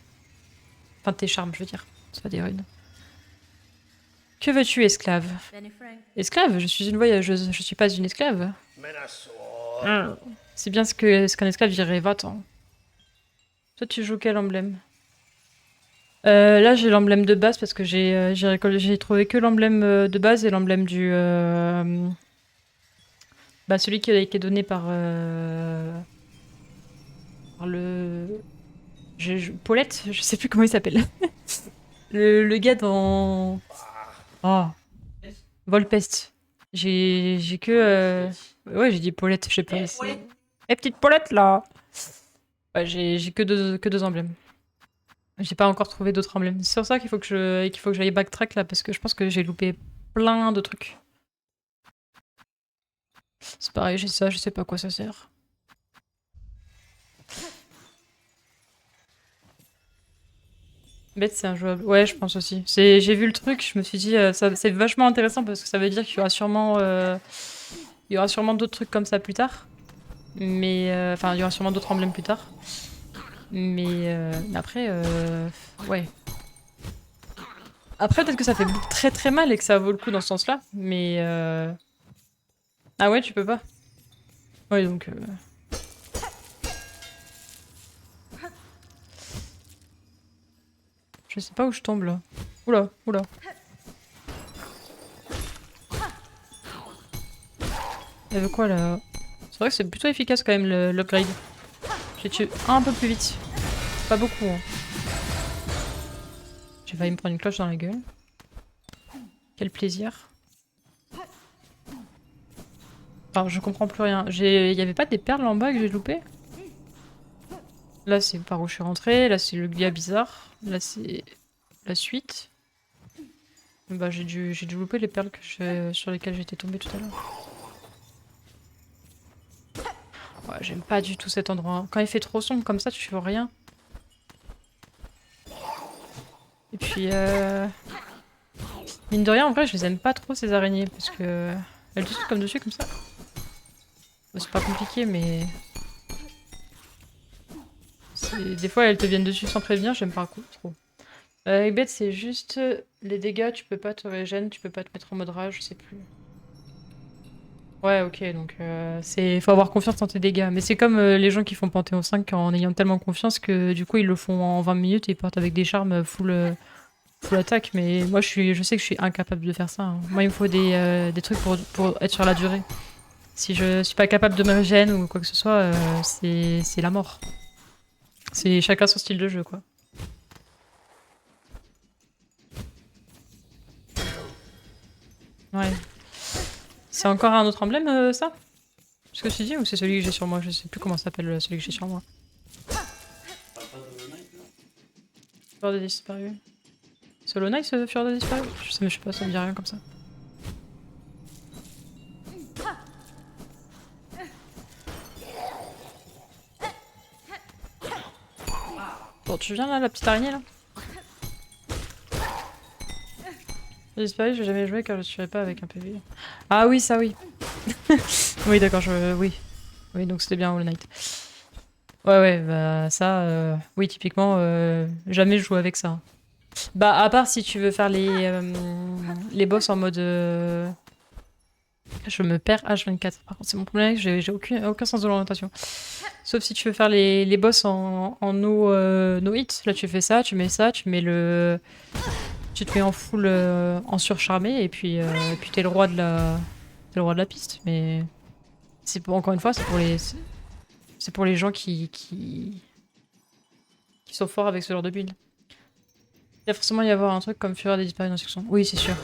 Enfin, tes charmes, je veux dire. C'est pas des runes. Que veux-tu, esclave? Esclave? Je suis une voyageuse, je suis pas une esclave. Ah. C'est bien ce qu'un esclave dirait, va-t'en. Toi, tu joues quel emblème? Là, j'ai l'emblème de base parce que j'ai trouvé que l'emblème de base et l'emblème du... bah, celui qui est donné par le... Paulette, je sais plus comment il s'appelle. Le gars dans... Oh, Volpest. J'ai que... Ouais, j'ai dit Paulette, je sais pas. Eh, petite Paulette, là! Ouais, j'ai que deux emblèmes. J'ai pas encore trouvé d'autres emblèmes. C'est sur ça qu'il faut que j'aille backtrack là, parce que je pense que j'ai loupé plein de trucs. C'est pareil, j'ai ça, je sais pas à quoi ça sert. Bête, c'est injouable. Ouais, je pense aussi. J'ai vu le truc, je me suis dit, c'est vachement intéressant parce que ça veut dire il y aura sûrement d'autres trucs comme ça plus tard. Mais, enfin, il y aura sûrement d'autres emblèmes plus tard. Mais après, ouais. Après, peut-être que ça fait très très mal et que ça vaut le coup dans ce sens-là. Mais, ah ouais, tu peux pas. Ouais, donc. Je sais pas où je tombe là. Oula, oula. Il y avait quoi là? C'est vrai que c'est plutôt efficace quand même l'upgrade. J'ai tué un peu plus vite. Pas beaucoup. Hein. J'ai failli me prendre une cloche dans la gueule. Quel plaisir. Enfin, je comprends plus rien. Il y avait pas des perles en bas que j'ai loupé? Là, c'est par où je suis rentrée. Là, c'est le gars bizarre. Là, c'est la suite. Bah, j'ai dû louper les perles sur lesquelles j'étais tombée tout à l'heure. Ouais, j'aime pas du tout cet endroit. Quand il fait trop sombre comme ça, tu vois rien. Et puis, mine de rien, en vrai, je les aime pas trop ces araignées parce que elles te sautent comme dessus comme ça. Bon, c'est pas compliqué, mais des fois elles te viennent dessus sans prévenir. J'aime pas trop. Avec bête, c'est juste les dégâts. Tu peux pas te régène, tu peux pas te mettre en mode rage, je sais plus. Ouais, ok, donc faut avoir confiance en tes dégâts. Mais c'est comme les gens qui font Panthéon 5 en ayant tellement confiance que du coup ils le font en 20 minutes et ils partent avec des charmes full attaque. Mais moi je sais que je suis incapable de faire ça. Hein. Moi il me faut des trucs pour être sur la durée. Si je suis pas capable de me régénérer ou quoi que ce soit, c'est la mort. C'est chacun son style de jeu quoi. Ouais. C'est encore un autre emblème ça? Ce que tu dis ou c'est celui que j'ai sur moi? Je sais plus comment ça s'appelle celui que j'ai sur moi. Fleur de disparu. Solo Knight, Fleur de disparu? Je sais pas, ça me dit rien comme ça. Bon, tu viens là, la petite araignée là? J'ai disparu, je vais jamais joué car je ne suivais pas avec un PV. Ah oui, ça oui. Oui, d'accord, oui. Oui, donc c'était bien Hollow Knight. Ouais, ouais, bah ça, oui, typiquement, jamais je joue avec ça. Bah, à part si tu veux faire les boss en mode... Je me perds H24. Par contre, c'est mon problème, j'ai aucun sens de l'orientation. Sauf si tu veux faire les boss en no hit. Là, tu fais ça, tu mets ça, tu mets le... Tu te mets en full en surcharmé et puis t'es le roi de la piste. Mais encore une fois, c'est pour les gens qui sont forts avec ce genre de build. Il va forcément y avoir un truc comme Fureur des disparus d'instruction. Oui, c'est sûr.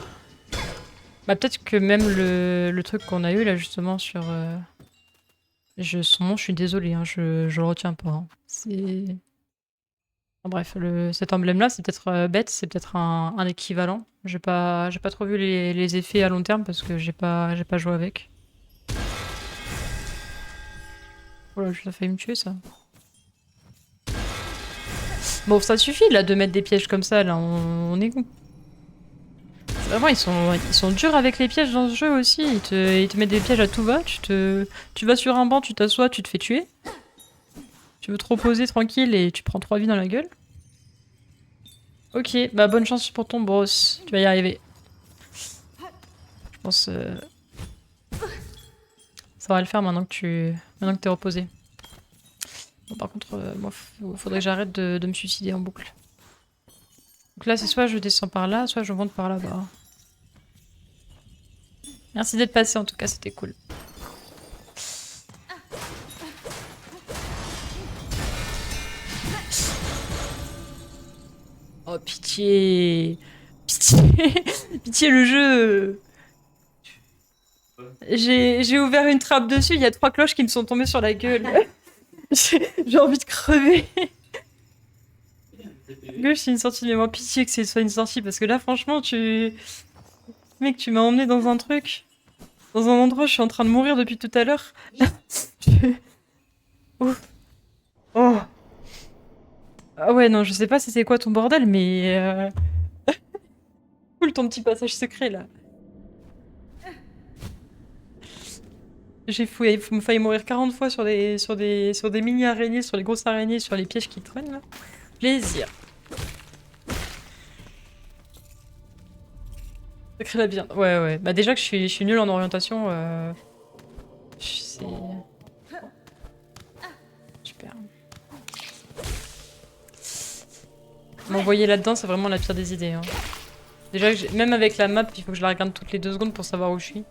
Bah peut-être que même le truc qu'on a eu là justement sur... son nom, je suis désolée, hein, je le retiens pas. Hein. C'est... Enfin, bref, cet emblème-là, c'est peut-être bête, c'est peut-être un équivalent. J'ai pas trop vu les effets à long terme parce que j'ai pas joué avec. Oh là, ça a failli me tuer ça. Bon, ça suffit là de mettre des pièges comme ça, là, on est con. Vraiment, ils sont durs avec les pièges dans ce jeu aussi. Ils te mettent des pièges à tout va. Tu vas sur un banc, tu t'assois, tu te fais tuer. Tu veux te reposer tranquille et tu prends 3 vies dans la gueule. Ok, bah bonne chance pour ton boss. Tu vas y arriver. Je pense ça va le faire maintenant que t'es reposé. Bon, par contre, moi, faudrait que j'arrête de me suicider en boucle. Donc là, c'est soit je descends par là, soit je monte par là-bas. Merci d'être passé, en tout cas, c'était cool. Oh, pitié. Pitié. Pitié, le jeu. J'ai ouvert une trappe dessus, il y a 3 cloches qui me sont tombées sur la gueule. J'ai envie de crever. Gauche, c'est une sortie de mémoire. Pitié que ce soit une sortie, parce que là, franchement, Mec, tu m'as emmené dans un truc. Dans un endroit, je suis en train de mourir depuis tout à l'heure. Oh. Oh. Ah ouais, non, je sais pas si c'est quoi ton bordel, mais... Cool ton petit passage secret, là. J'ai failli mourir 40 fois sur des mini-araignées, sur les grosses araignées, sur les pièges qui traînent, là. Plaisir. Secret labyrinthe. Ouais, ouais. Bah déjà que je suis nulle en orientation, c'est... Super. M'envoyer là-dedans, c'est vraiment la pire des idées. Hein. Déjà, même avec la map, il faut que je la regarde toutes les 2 secondes pour savoir où je suis.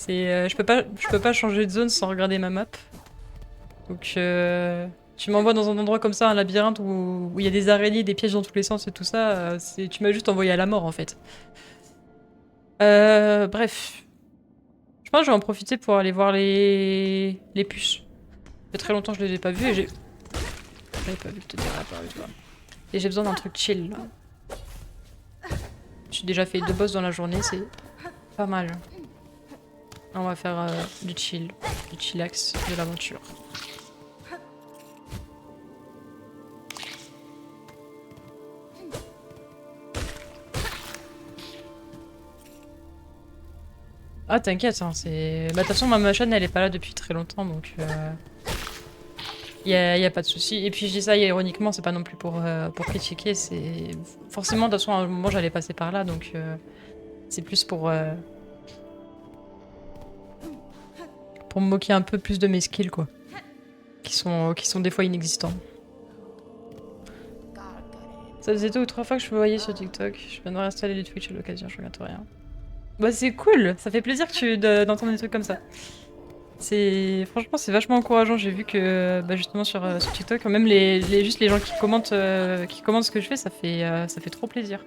Je peux pas changer de zone sans regarder ma map. Donc, tu m'envoies dans un endroit comme ça, un labyrinthe où il y a des araignées, des pièges dans tous les sens et tout ça, tu m'as juste envoyé à la mort en fait. Bref. Je pense que je vais en profiter pour aller voir les puces. Ça fait très longtemps que je les ai pas vues et j'ai... J'avais pas vu que t'étais réapparu toi. Et j'ai besoin d'un truc chill là. J'ai déjà fait 2 boss dans la journée, c'est pas mal. On va faire du chill, du chillax, de l'aventure. Ah t'inquiète, hein, c'est... Bah de toute façon ma chaîne elle est pas là depuis très longtemps donc... y a pas de souci. Et puis je dis ça ironiquement, c'est pas non plus pour critiquer, c'est... Forcément de toute façon à un moment j'allais passer par là donc... c'est plus pour me moquer un peu plus de mes skills quoi. Qui sont des fois inexistants. Ça faisait 2 ou 3 fois que je me voyais sur TikTok. Je viens de réinstaller les Twitch à l'occasion, je regarde rien. Bah c'est cool, ça fait plaisir d'entendre des trucs comme ça. Franchement c'est vachement encourageant, j'ai vu que bah, justement sur TikTok, même juste les gens qui commentent ce que je fais, ça fait trop plaisir.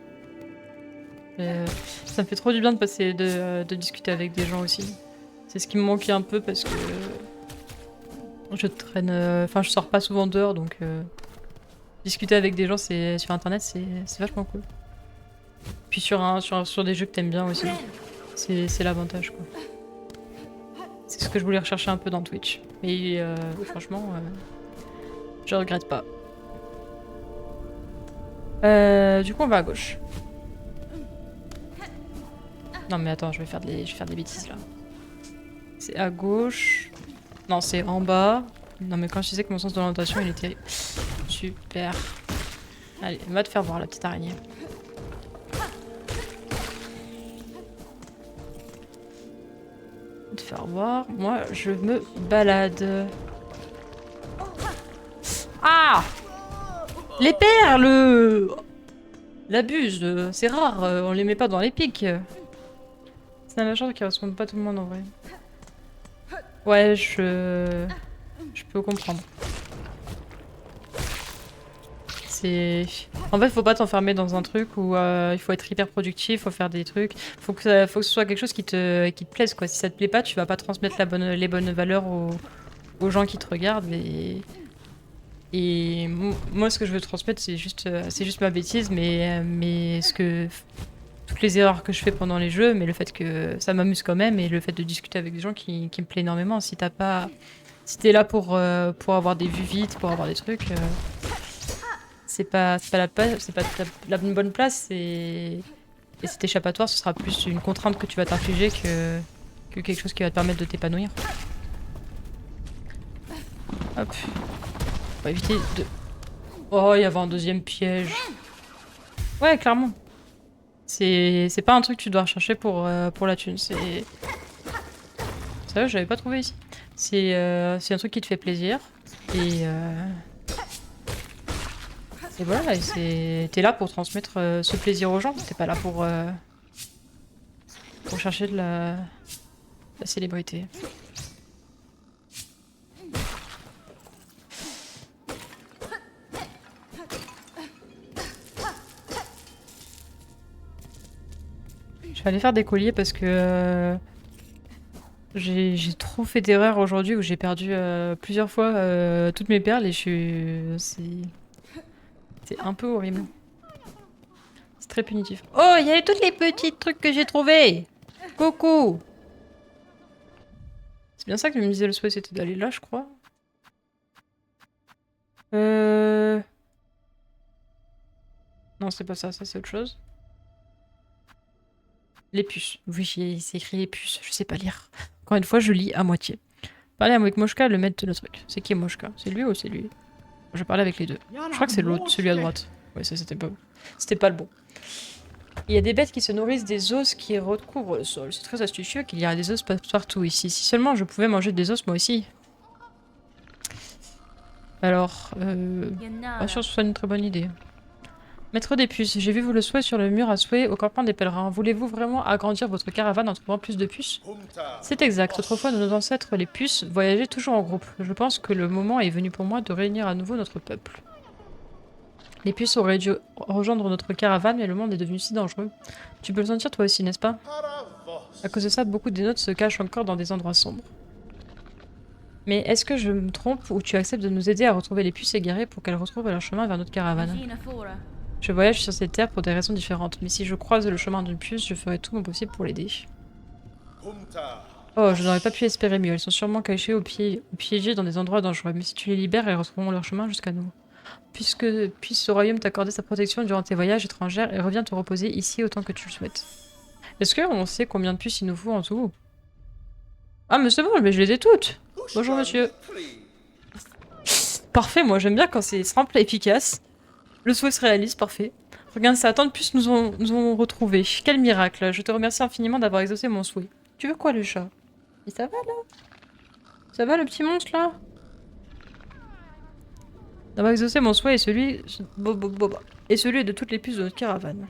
Ça me fait trop du bien de passer de discuter avec des gens aussi. C'est ce qui me manquait un peu parce que je traîne, enfin je sors pas souvent dehors donc discuter avec des gens sur internet c'est vachement cool. Puis sur des jeux que t'aimes bien aussi, c'est l'avantage quoi. C'est ce que je voulais rechercher un peu dans Twitch. Mais franchement, je regrette pas. Du coup on va à gauche. Non mais attends, je vais faire des bêtises là. C'est à gauche. Non, c'est en bas. Non mais quand je disais que mon sens d'orientation il était... Super. Allez, va te faire voir la petite araignée. Va te faire voir. Moi, je me balade. Ah! Les perles! L'abuse, c'est rare, on les met pas dans les pics. C'est un machin qui ressemble pas tout le monde en vrai. Ouais, je peux comprendre. En fait, faut pas t'enfermer dans un truc où il faut être hyper productif, faut faire des trucs. Faut que ce soit quelque chose qui te plaise, quoi. Si ça te plaît pas, tu vas pas transmettre les bonnes valeurs aux gens qui te regardent. Et moi, ce que je veux transmettre, c'est juste ma bêtise, mais toutes les erreurs que je fais pendant les jeux, mais le fait que ça m'amuse quand même, et le fait de discuter avec des gens qui me plaît énormément. Si t'es là pour avoir des vues vite, pour avoir des trucs, c'est pas la bonne place, et cet échappatoire, ce sera plus une contrainte que tu vas t'infliger que quelque chose qui va te permettre de t'épanouir. Hop. On va éviter de... Oh, il y avait un deuxième piège. Ouais, clairement. C'est pas un truc que tu dois rechercher pour la thune. C'est... Sérieux, j'avais pas trouvé ici. C'est un truc qui te fait plaisir. Et... Et voilà, t'es là pour transmettre ce plaisir aux gens. T'es pas là pour chercher de la célébrité. Je vais aller faire des colliers parce que j'ai trop fait d'erreurs aujourd'hui où j'ai perdu plusieurs fois toutes mes perles et c'est un peu horrible. C'est très punitif. Oh, il y avait tous les petits trucs que j'ai trouvés. Coucou. C'est bien ça que je me disais le souhait, c'était d'aller là, je crois. Non, c'est pas ça, ça c'est autre chose. Les puces. Oui, c'est écrit les puces, je sais pas lire. Encore une fois, je lis à moitié. Parler avec Moshka, le maître de le truc. C'est qui Moshka? C'est lui ou c'est lui? Je parlais avec les deux. Je crois que c'est l'autre, celui à droite. Ouais, ça c'était pas le bon. Il y a des bêtes qui se nourrissent des os qui recouvrent le sol. C'est très astucieux qu'il y a des os partout ici. Si seulement je pouvais manger des os moi aussi. Alors, pas sûr que ce soit une très bonne idée. Maître des puces, j'ai vu vous le souhait sur le mur à souhait au campement des pèlerins. Voulez-vous vraiment agrandir votre caravane en trouvant plus de puces? C'est exact. Autrefois, nos ancêtres, les puces, voyageaient toujours en groupe. Je pense que le moment est venu pour moi de réunir à nouveau notre peuple. Les puces auraient dû rejoindre notre caravane, mais le monde est devenu si dangereux. Tu peux le sentir toi aussi, n'est-ce pas? À cause de ça, beaucoup des nôtres se cachent encore dans des endroits sombres. Mais est-ce que je me trompe ou tu acceptes de nous aider à retrouver les puces égarées pour qu'elles retrouvent leur chemin vers notre caravane? Je voyage sur cette terre pour des raisons différentes, mais si je croise le chemin d'une puce, je ferai tout mon possible pour l'aider. Oh, je n'aurais pas pu espérer mieux. Elles sont sûrement cachées ou piégées dans des endroits dangereux, mais si tu les libères, elles retrouveront leur chemin jusqu'à nous. Puisse ce royaume t'accorder sa protection durant tes voyages étrangers et reviens te reposer ici autant que tu le souhaites. Est-ce qu'on sait combien de puces il nous faut en tout? Ah, mais c'est bon, mais je les ai toutes. Bonjour monsieur. Parfait, moi j'aime bien quand c'est simple et efficace. Le souhait se réalise, parfait. Regarde ça, tant de puces nous ont retrouvés. Quel miracle. Je te remercie infiniment d'avoir exaucé mon souhait. Tu veux quoi le chat? Mais ça va là? Ça va le petit monstre là? D'avoir exaucé mon souhait et celui... et celui de toutes les puces de notre caravane.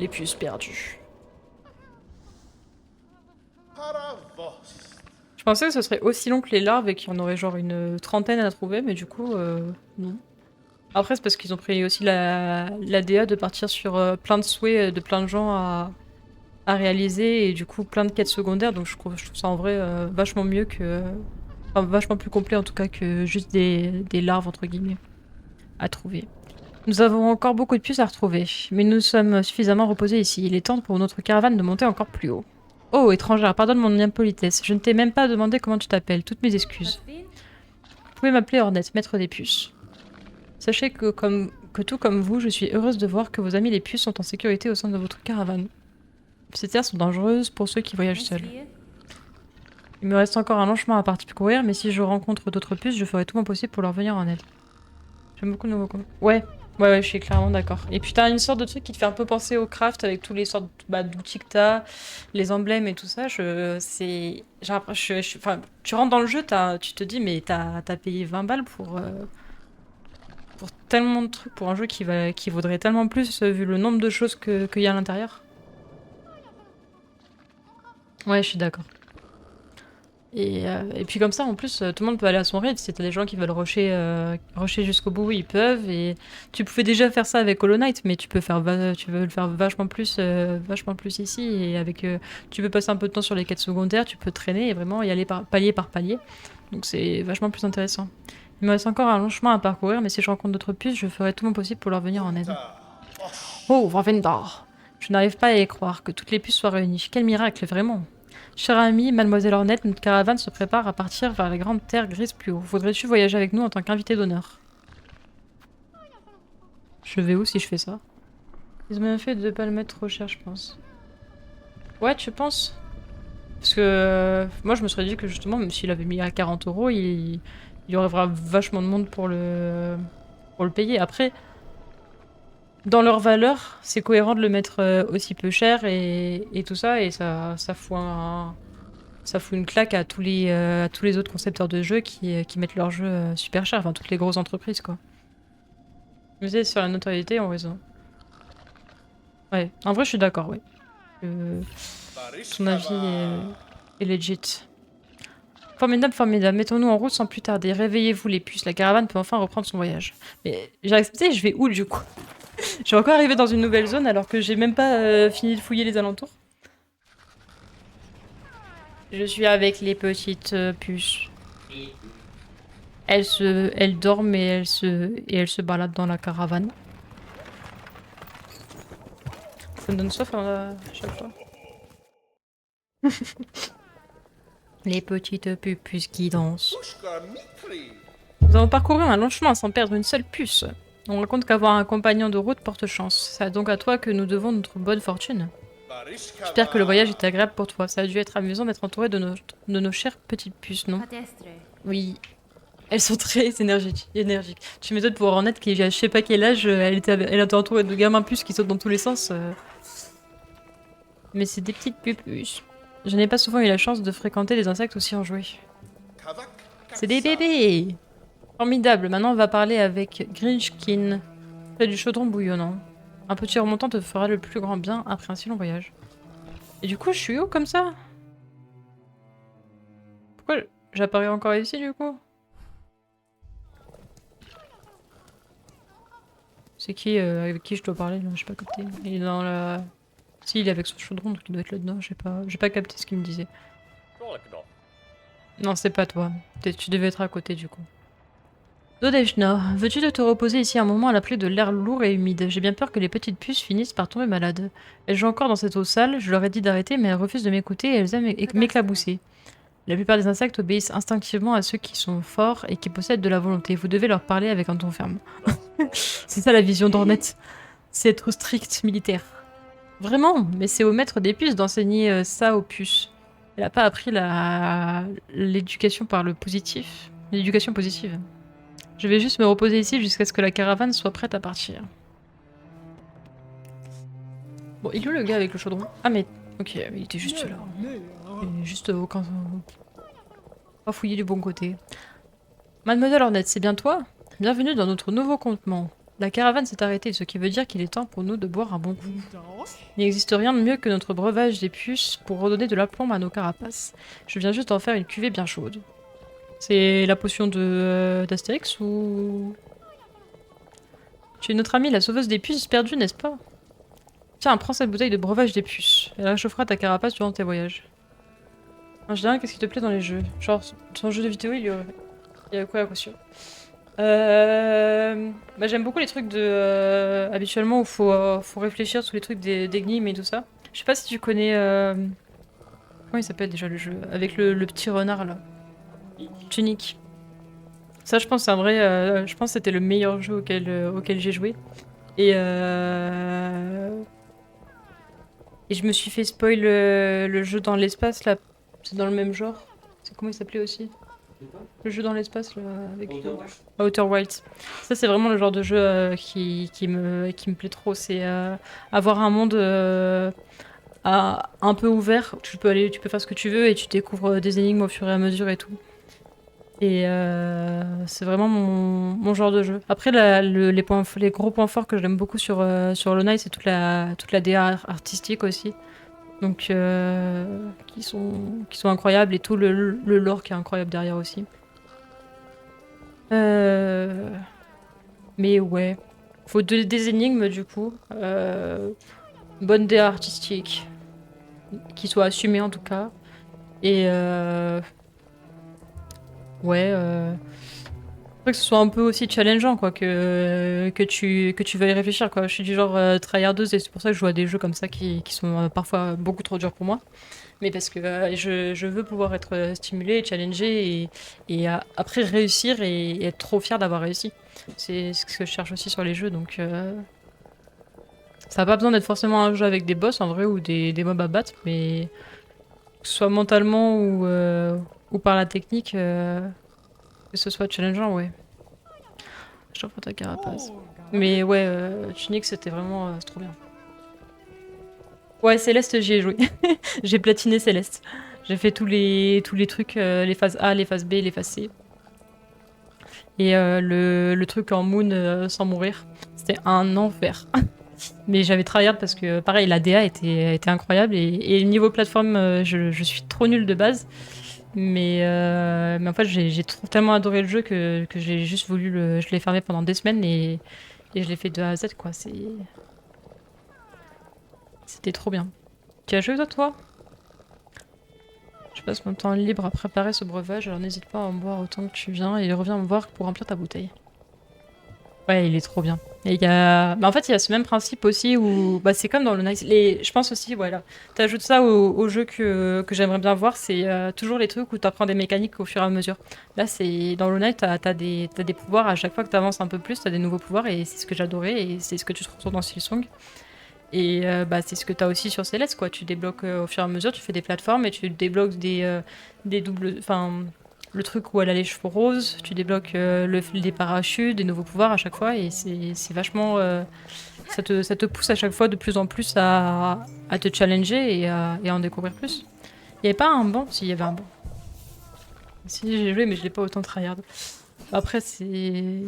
Les puces perdues. Je pensais que ce serait aussi long que les larves et qu'il y en aurait genre une trentaine à trouver, mais du coup, non. Après, c'est parce qu'ils ont pris aussi la DA de partir sur plein de souhaits de plein de gens à réaliser et du coup plein de quêtes secondaires, donc je trouve ça en vrai vachement mieux que... Enfin, vachement plus complet en tout cas que juste des larves entre guillemets à trouver. Nous avons encore beaucoup de puces à retrouver, mais nous sommes suffisamment reposés ici. Il est temps pour notre caravane de monter encore plus haut. Oh, étrangère, pardonne mon impolitesse. Je ne t'ai même pas demandé comment tu t'appelles. Toutes mes excuses. Vous pouvez m'appeler Ornette, maître des puces. Sachez que tout comme vous, je suis heureuse de voir que vos amis les puces sont en sécurité au sein de votre caravane. Ces terres sont dangereuses pour ceux qui voyagent seuls. Il me reste encore un long chemin à parcourir, mais si je rencontre d'autres puces, je ferai tout mon possible pour leur venir en aide. J'aime beaucoup le nouveau combat. Ouais, je suis clairement d'accord. Et puis t'as une sorte de truc qui te fait un peu penser au craft avec tous les sortes d'outils que t'as, les emblèmes et tout ça. Enfin, tu rentres dans le jeu, tu te dis, mais t'as payé 20 balles pour tellement de trucs, pour un jeu qui vaudrait tellement plus vu le nombre de choses qu'il y a à l'intérieur. Ouais, je suis d'accord. Et puis comme ça, en plus, tout le monde peut aller à son rythme. Si t'as des gens qui veulent rusher jusqu'au bout, ils peuvent. Et tu pouvais déjà faire ça avec Hollow Knight, mais tu veux le faire vachement plus ici. Et tu peux passer un peu de temps sur les quêtes secondaires, tu peux traîner et vraiment y aller palier par palier. Donc c'est vachement plus intéressant. Il me reste encore un long chemin à parcourir, mais si je rencontre d'autres puces, je ferai tout mon possible pour leur venir en aide. Oh, Ravendar! Je n'arrive pas à y croire que toutes les puces soient réunies. Quel miracle, vraiment! Chère amie, mademoiselle Ornette, notre caravane se prépare à partir vers les grandes terres grises plus haut. Voudrais-tu voyager avec nous en tant qu'invité d'honneur? Je vais où si je fais ça? Ils ont bien fait de pas le mettre trop cher, je pense. Ouais, tu penses? Parce que moi, je me serais dit que justement, même s'il avait mis à 40 €, il y aurait vachement de monde pour le payer. Après, dans leur valeur, c'est cohérent de le mettre aussi peu cher et tout ça, et ça fout une claque à tous les autres concepteurs de jeux qui mettent leurs jeux super cher, enfin toutes les grosses entreprises quoi. Miser sur la notoriété en raison. Ouais, en vrai, je suis d'accord, ouais. Ton avis est legit. Formidable, formidable. Mettons-nous en route sans plus tarder. Réveillez-vous les puces, la caravane peut enfin reprendre son voyage. Mais j'ai accepté, je vais où du coup? Je suis encore arrivée dans une nouvelle zone alors que j'ai même pas fini de fouiller les alentours. Je suis avec les petites puces. Elles dorment et elles se baladent dans la caravane. Ça me donne soif à chaque fois. Les petites puces qui dansent. Nous avons parcouru un long chemin sans perdre une seule puce. On raconte qu'avoir un compagnon de route porte chance. C'est donc à toi que nous devons notre bonne fortune. J'espère que le voyage était agréable pour toi. Ça a dû être amusant d'être entouré de nos chères petites puces, non? Oui. Elles sont très énergiques. Tu m'étonnes pour Ornette qui a je sais pas quel âge, elle était entourée de gamins puces qui sautent dans tous les sens. Mais c'est des petites puces. Je n'ai pas souvent eu la chance de fréquenter des insectes aussi enjoués. C'est des bébés! Formidable, maintenant on va parler avec Grinchkin, près du chaudron bouillonnant. Un petit remontant te fera le plus grand bien après un si long voyage. Et du coup, je suis où comme ça? Pourquoi j'apparais encore ici du coup? C'est qui avec qui je dois parler là? J'ai pas capté. Il est dans la... Si, il est avec son chaudron, donc il doit être là-dedans. J'ai pas capté ce qu'il me disait. Non, c'est pas toi. Tu devais être à côté du coup. Dodeshna, veux-tu te reposer ici un moment à la pluie de l'air lourd et humide? J'ai bien peur que les petites puces finissent par tomber malades. Elles jouent encore dans cette eau sale, je leur ai dit d'arrêter mais elles refusent de m'écouter et elles aiment m'éclabousser. La plupart des insectes obéissent instinctivement à ceux qui sont forts et qui possèdent de la volonté. Vous devez leur parler avec un ton ferme. C'est ça la vision d'Ornette. C'est être strict militaire. Vraiment, mais c'est au maître des puces d'enseigner ça aux puces. Elle a pas appris l'éducation par le positif. L'éducation positive. Je vais juste me reposer ici jusqu'à ce que la caravane soit prête à partir. Bon, il est où le gars avec le chaudron? Ah mais... Ok, il était juste là. Et juste aucun... Pas fouiller du bon côté. Mademoiselle Ornette, c'est bien toi? Bienvenue dans notre nouveau campement. La caravane s'est arrêtée, ce qui veut dire qu'il est temps pour nous de boire un bon coup. Il n'existe rien de mieux que notre breuvage des puces pour redonner de l'aplomb à nos carapaces. Je viens juste d'en faire une cuvée bien chaude. C'est la potion d'Astérix ou... Tu es notre amie, la sauveuse des puces perdue, n'est-ce pas? Tiens, prends cette bouteille de breuvage des puces. Elle réchauffera ta carapace durant tes voyages. En général, qu'est-ce qui te plaît dans les jeux? Genre, sur un jeu de vidéo, il y a quoi à caution? Bah, j'aime beaucoup les trucs de... habituellement, où faut réfléchir sur les trucs d'énigmes et tout ça. Je sais pas si tu connais... Comment il s'appelle déjà le jeu? Avec le petit renard, là. Tunic. Ça, je pense, c'est un vrai... je pense que c'était le meilleur jeu auquel j'ai joué. Et je me suis fait spoil le jeu dans l'espace, là. C'est dans le même genre. C'est comment il s'appelait aussi? Le jeu dans l'espace, là, avec... Outer Wilds. Ça, c'est vraiment le genre de jeu qui me plaît trop. C'est avoir un monde un peu ouvert. Tu peux faire ce que tu veux et tu découvres des énigmes au fur et à mesure et tout. Et c'est vraiment mon genre de jeu. Après, les gros points forts que j'aime beaucoup sur Hollow Knight, c'est toute la DA artistique aussi. Donc, qui sont incroyables et tout le lore qui est incroyable derrière aussi. Mais ouais. Faut des énigmes du coup. Bonne DA artistique. Qui soit assumée en tout cas. Et ouais. Faut que ce soit un peu aussi challengeant quoi, que tu veuilles réfléchir quoi. Je suis du genre tryhardeuse et c'est pour ça que je joue à des jeux comme ça qui sont parfois beaucoup trop durs pour moi. Mais parce que je veux pouvoir être stimulée, challengée et après réussir et être trop fière d'avoir réussi. C'est ce que je cherche aussi sur les jeux, donc ça n'a pas besoin d'être forcément un jeu avec des boss en vrai ou des mobs à battre, mais que ce soit mentalement ou par la technique, que ce soit challengeant, ouais. Je t'en prends ta carapace. Mais ouais, Tunic c'était vraiment c'est trop bien. Ouais, Céleste, j'y ai joué. J'ai platiné Céleste. J'ai fait tous les trucs, les phases A, les phases B, les phases C. Et le truc en moon sans mourir, c'était un enfer. Mais j'avais tryhard parce que pareil, la DA était incroyable et niveau plateforme, je suis trop nulle de base. Mais en fait, j'ai tellement adoré le jeu que j'ai juste voulu je l'ai fermé pendant des semaines et je l'ai fait de A à Z, quoi. C'était trop bien. Tu as joué toi? Je passe mon temps libre à préparer ce breuvage, alors n'hésite pas à en boire autant que tu viens et reviens me voir pour remplir ta bouteille. Ouais, il est trop bien. Et il y a... Bah, en fait, il y a ce même principe aussi où... Bah, c'est comme dans le Nice. Je pense aussi, voilà. T'ajoutes ça au jeu que j'aimerais bien voir, c'est toujours les trucs où t'apprends des mécaniques au fur et à mesure. Là, c'est dans le Night, t'as des pouvoirs. À chaque fois que t'avances un peu plus, t'as des nouveaux pouvoirs et c'est ce que j'adorais et c'est ce que tu retrouves dans Silksong. Et bah, c'est ce que t'as aussi sur Céleste, quoi. Tu débloques au fur et à mesure, tu fais des plateformes et tu débloques des doubles... Enfin, le truc où elle a les cheveux roses, tu débloques des parachutes, des nouveaux pouvoirs à chaque fois et c'est vachement... ça te pousse à chaque fois de plus en plus à te challenger et à en découvrir plus. Il n'y avait pas un banc? Si, il y avait un banc. Si, j'ai joué mais je l'ai pas autant tryhard. Après, c'est...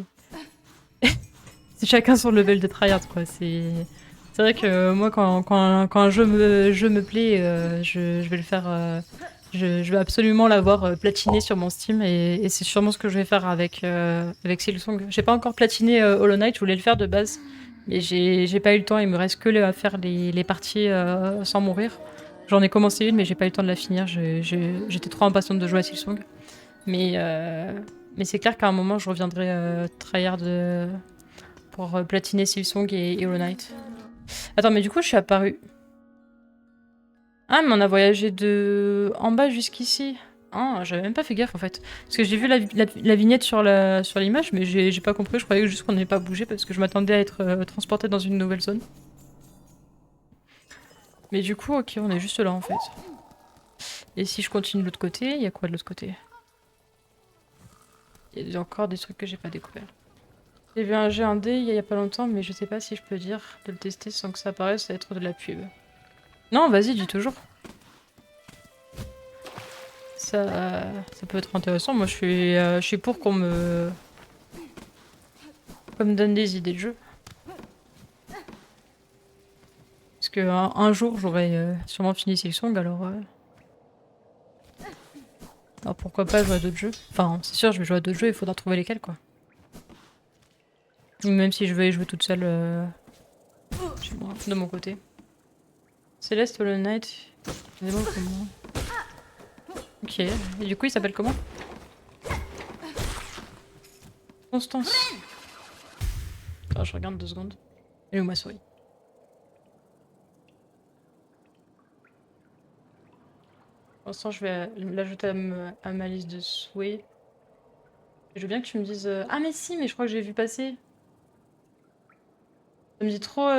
c'est chacun son level de tryhard, quoi. C'est vrai que moi, quand un jeu me plaît, je vais le faire. Je vais absolument l'avoir platiné sur mon Steam et c'est sûrement ce que je vais faire avec Silksong. J'ai pas encore platiné Hollow Knight, je voulais le faire de base, mais j'ai pas eu le temps. Il me reste que à faire les parties sans mourir. J'en ai commencé une, mais j'ai pas eu le temps de la finir. J'étais trop impatiente de jouer à Silksong. Mais c'est clair qu'à un moment, je reviendrai tryhard pour platiner Silksong et Hollow Knight. Attends, mais du coup, je suis apparue. Ah, mais on a voyagé de en bas jusqu'ici. Ah, j'avais même pas fait gaffe en fait. Parce que j'ai vu la vignette sur l'image, mais j'ai pas compris. Je croyais juste qu'on n'avait pas bougé parce que je m'attendais à être transporté dans une nouvelle zone. Mais du coup, ok, on est juste là en fait. Et si je continue de l'autre côté, il y a quoi de l'autre côté? Il y a encore des trucs que j'ai pas découverts. J'ai vu un G1D il y a pas longtemps, mais je sais pas si je peux dire de le tester sans que ça paraisse être de la pub. Non, vas-y, dis toujours. Ça peut être intéressant. Moi, je suis pour qu'on me donne des idées de jeu. Parce que un jour, j'aurai sûrement fini Silksong, alors pourquoi pas jouer à d'autres jeux. Enfin, c'est sûr, je vais jouer à d'autres jeux, il faudra trouver lesquels, quoi. Même si je vais y jouer toute seule chez moi, de mon côté. Céleste Hollow Knight. Comment? Ok. Et du coup, il s'appelle comment? Constance. Attends, je regarde 2 secondes. Elle est où ma souris? Pour l'instant, je vais l'ajouter à ma liste de souhaits. Je veux bien que tu me dises... Ah mais si, mais je crois que j'ai vu passer. Ça me dit trop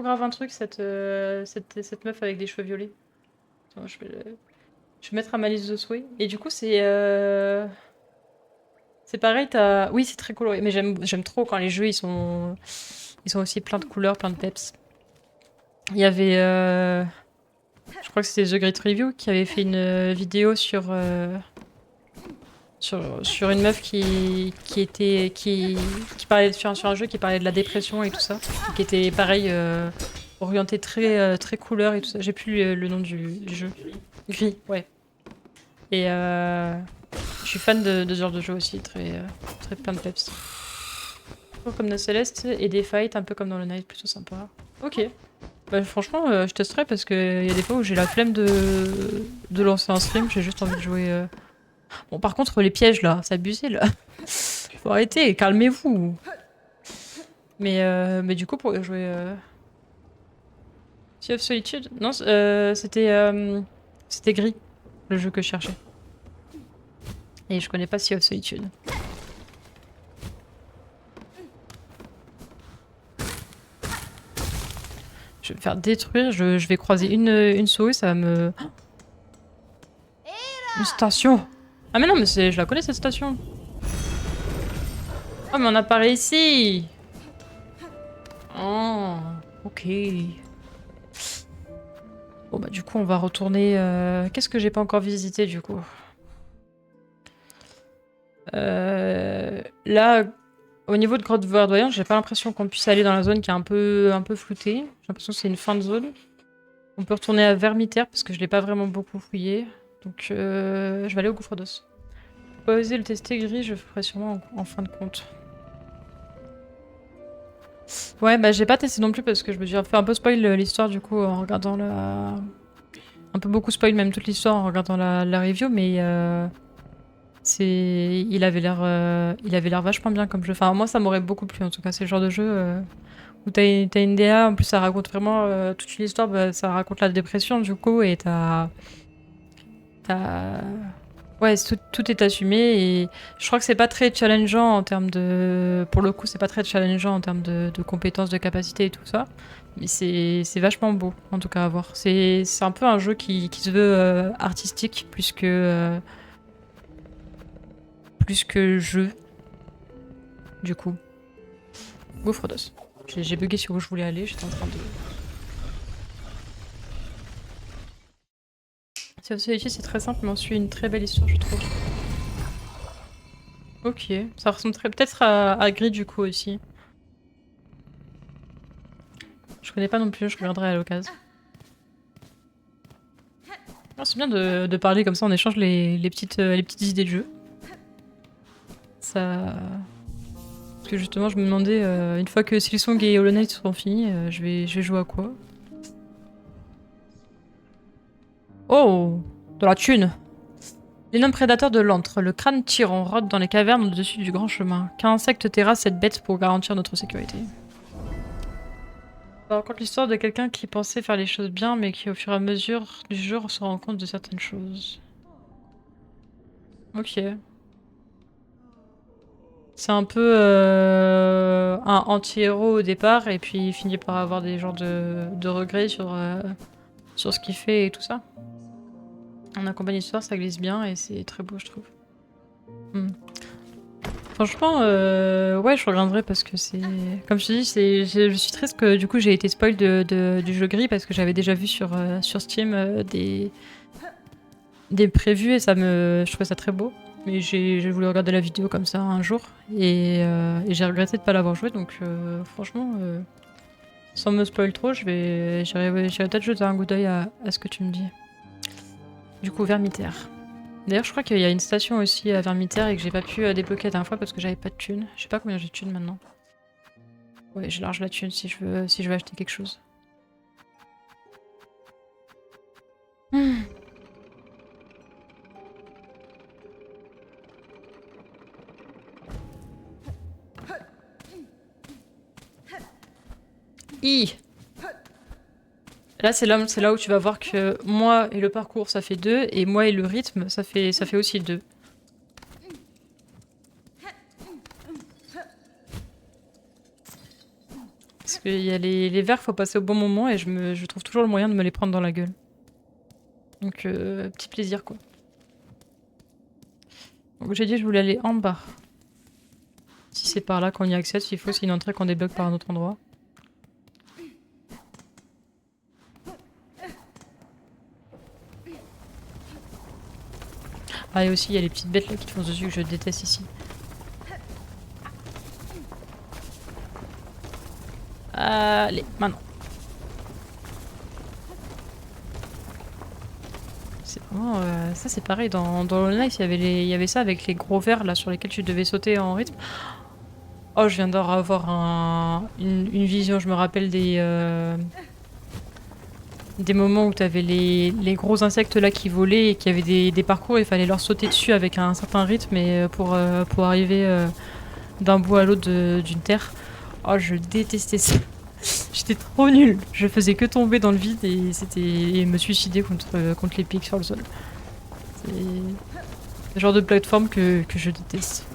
grave un truc, cette meuf avec des cheveux violets. Attends, je vais mettre à ma liste de souhaits. Et du coup, c'est pareil, t'as... Oui, c'est très coloré, mais j'aime trop quand les jeux, ils sont aussi plein de couleurs, plein de peps. Il y avait... Je crois que c'était The Great Review qui avait fait une vidéo sur une meuf qui parlait sur un jeu qui parlait de la dépression et tout ça, et qui était pareil orienté très couleur et tout ça. J'ai plus le nom du jeu. Gris, ouais. Et je suis fan de ce genre de jeu aussi, très plein de peps. Comme dans Céleste et des fights un peu comme dans le Night, plutôt sympa. Ok. Bah, franchement, je testerai parce qu'il y a des fois où j'ai la flemme de lancer un stream, j'ai juste envie de jouer. Bon, par contre, les pièges là, c'est abusé là. Faut arrêter, calmez-vous. Mais du coup, pour jouer. Sea of Solitude? Non, c'était Gris, le jeu que je cherchais. Et je connais pas Sea of Solitude. Je vais me faire détruire, je vais croiser une souris, ça va me... Une station! Ah mais non, mais je la connais cette station! Oh mais on apparaît ici! Oh, ok. Bon bah du coup on va retourner... Qu'est-ce que j'ai pas encore visité du coup? Là, au niveau de grotte verdoyante, j'ai pas l'impression qu'on puisse aller dans la zone qui est un peu floutée. J'ai l'impression que c'est une fin de zone. On peut retourner à Vermitaire parce que je l'ai pas vraiment beaucoup fouillé. Donc je vais aller au gouffre d'os. Pas oser le tester gris, je ferai sûrement en fin de compte. Ouais, bah j'ai pas testé non plus parce que je me suis fait un peu spoil l'histoire du coup en regardant la... Un peu beaucoup spoil même toute l'histoire en regardant la review, mais c'est... Il avait l'air vachement bien comme jeu. Enfin moi ça m'aurait beaucoup plu en tout cas, c'est le genre de jeu où t'as une DA, en plus ça raconte vraiment toute une histoire, bah, ça raconte la dépression du coup et t'as... Ouais, tout est assumé et je crois que c'est pas très challengeant en termes de... Pour le coup, c'est pas très challengeant en termes de compétences, de capacités et tout ça. Mais c'est vachement beau, en tout cas, à voir. C'est un peu un jeu qui se veut artistique plus que jeu, du coup. Gouffre d'os. J'ai bugué sur où je voulais aller, j'étais en train de... Sea of Solitude, c'est très simple, mais on suit une très belle histoire, je trouve. Ok, ça ressemblerait peut-être à Gris du coup aussi. Je connais pas non plus, je regarderai à l'occasion. C'est bien de parler comme ça, on échange les petites idées de jeu. Ça... Parce que justement, je me demandais, une fois que Silksong et Hollow Knight seront finis, je vais jouer à quoi? Oh, de la thune! L'énorme prédateur de l'antre, le crâne tyran, rôde dans les cavernes au-dessus du grand chemin. Qu'un insecte terrasse cette bête pour garantir notre sécurité. Ça raconte l'histoire de quelqu'un qui pensait faire les choses bien, mais qui au fur et à mesure du jour se rend compte de certaines choses. Ok. C'est un peu un anti-héros au départ, et puis il finit par avoir des genres de regrets sur ce qu'il fait et tout ça. En accompagne l'histoire, ça glisse bien et c'est très beau, je trouve. Hmm. Franchement, ouais, je reviendrai parce que c'est... Comme je te dis, je suis triste que du coup j'ai été spoil du jeu gris parce que j'avais déjà vu sur Steam des prévus et je trouvais ça très beau. Mais j'ai voulu regarder la vidéo comme ça un jour et j'ai regretté de pas l'avoir joué, donc franchement, sans me spoil trop, j'irai peut-être jeter un coup d'œil à ce que tu me dis. Du coup, Vermitaire. D'ailleurs, je crois qu'il y a une station aussi à Vermitaire et que j'ai pas pu débloquer la dernière fois parce que j'avais pas de thunes. Je sais pas combien j'ai de thunes maintenant. Ouais, j'ai large la thune si je veux acheter quelque chose. I. Là, c'est là où tu vas voir que moi et le parcours, ça fait 2, et moi et le rythme, ça fait aussi 2. Parce qu'il y a les verres, faut passer au bon moment, et je trouve toujours le moyen de me les prendre dans la gueule. Donc, petit plaisir, quoi. Donc, j'ai dit que je voulais aller en bas. Si c'est par là qu'on y accède, s'il faut, c'est une entrée qu'on débloque par un autre endroit. Ah, et aussi, il y a les petites bêtes là qui foncent dessus que je déteste ici. Allez, maintenant. C'est vraiment... ça, c'est pareil. Dans Hollow Knight, il y avait ça avec les gros vers là sur lesquels tu devais sauter en rythme. Oh, je viens d'avoir une vision. Je me rappelle des moments où tu avais les gros insectes là qui volaient et qui avaient des parcours, il fallait leur sauter dessus avec un certain rythme et pour arriver d'un bout à l'autre d'une terre. Oh, je détestais ça. J'étais trop nulle. Je faisais que tomber dans le vide et me suicider contre les pics sur le sol. C'est le genre de plateforme que je déteste.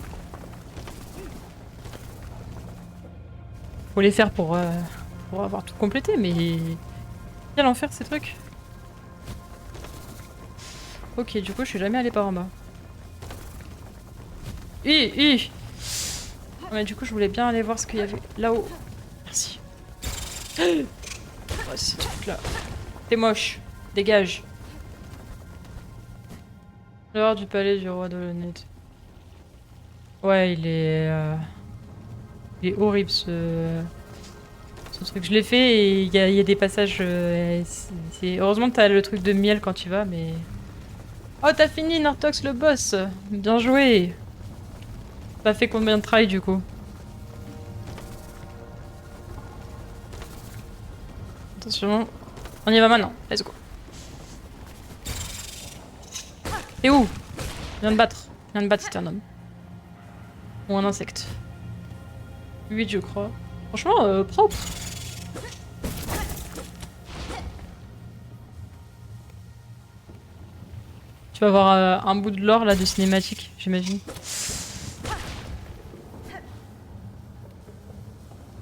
Faut les faire pour avoir tout complété, mais quel enfer ces trucs. Ok, du coup, je suis jamais allée par en bas. Ouais, du coup, je voulais bien aller voir ce qu'il y avait là-haut. Merci. Ouais, ces trucs-là. T'es moche. Dégage. Dehors du palais du roi de l'honnête. Ouais, il est horrible ce truc. Je l'ai fait et il y a des passages. Heureusement que t'as le truc de miel quand tu vas, mais. Oh, t'as fini, Nortox le boss! Bien joué! T'as fait combien de try du coup? Attention, on y va maintenant, let's go. T'es où? Viens de battre. Viens de battre, c'est un homme. Ou un insecte. 8 je crois. Franchement, propre. Tu vas avoir un bout de lore là de cinématique, j'imagine.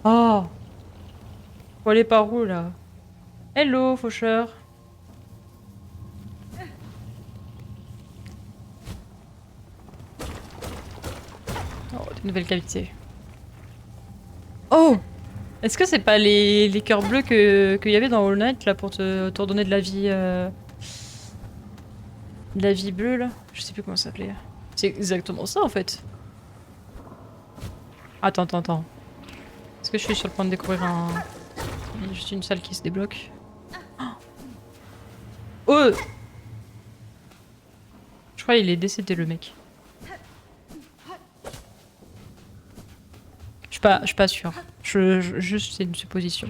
Oh! Faut aller par où là? Hello, faucheur. Oh, des nouvelles cavités. Oh! Est-ce que c'est pas les cœurs bleus qu'il y avait dans All Night là pour te redonner de la vie bleue là? Je sais plus comment ça s'appelait. C'est exactement ça en fait. Attends. Est-ce que je suis sur le point de découvrir juste une salle qui se débloque? Oh! Je crois qu'il est décédé le mec. Je suis pas sûre. Juste c'est une supposition.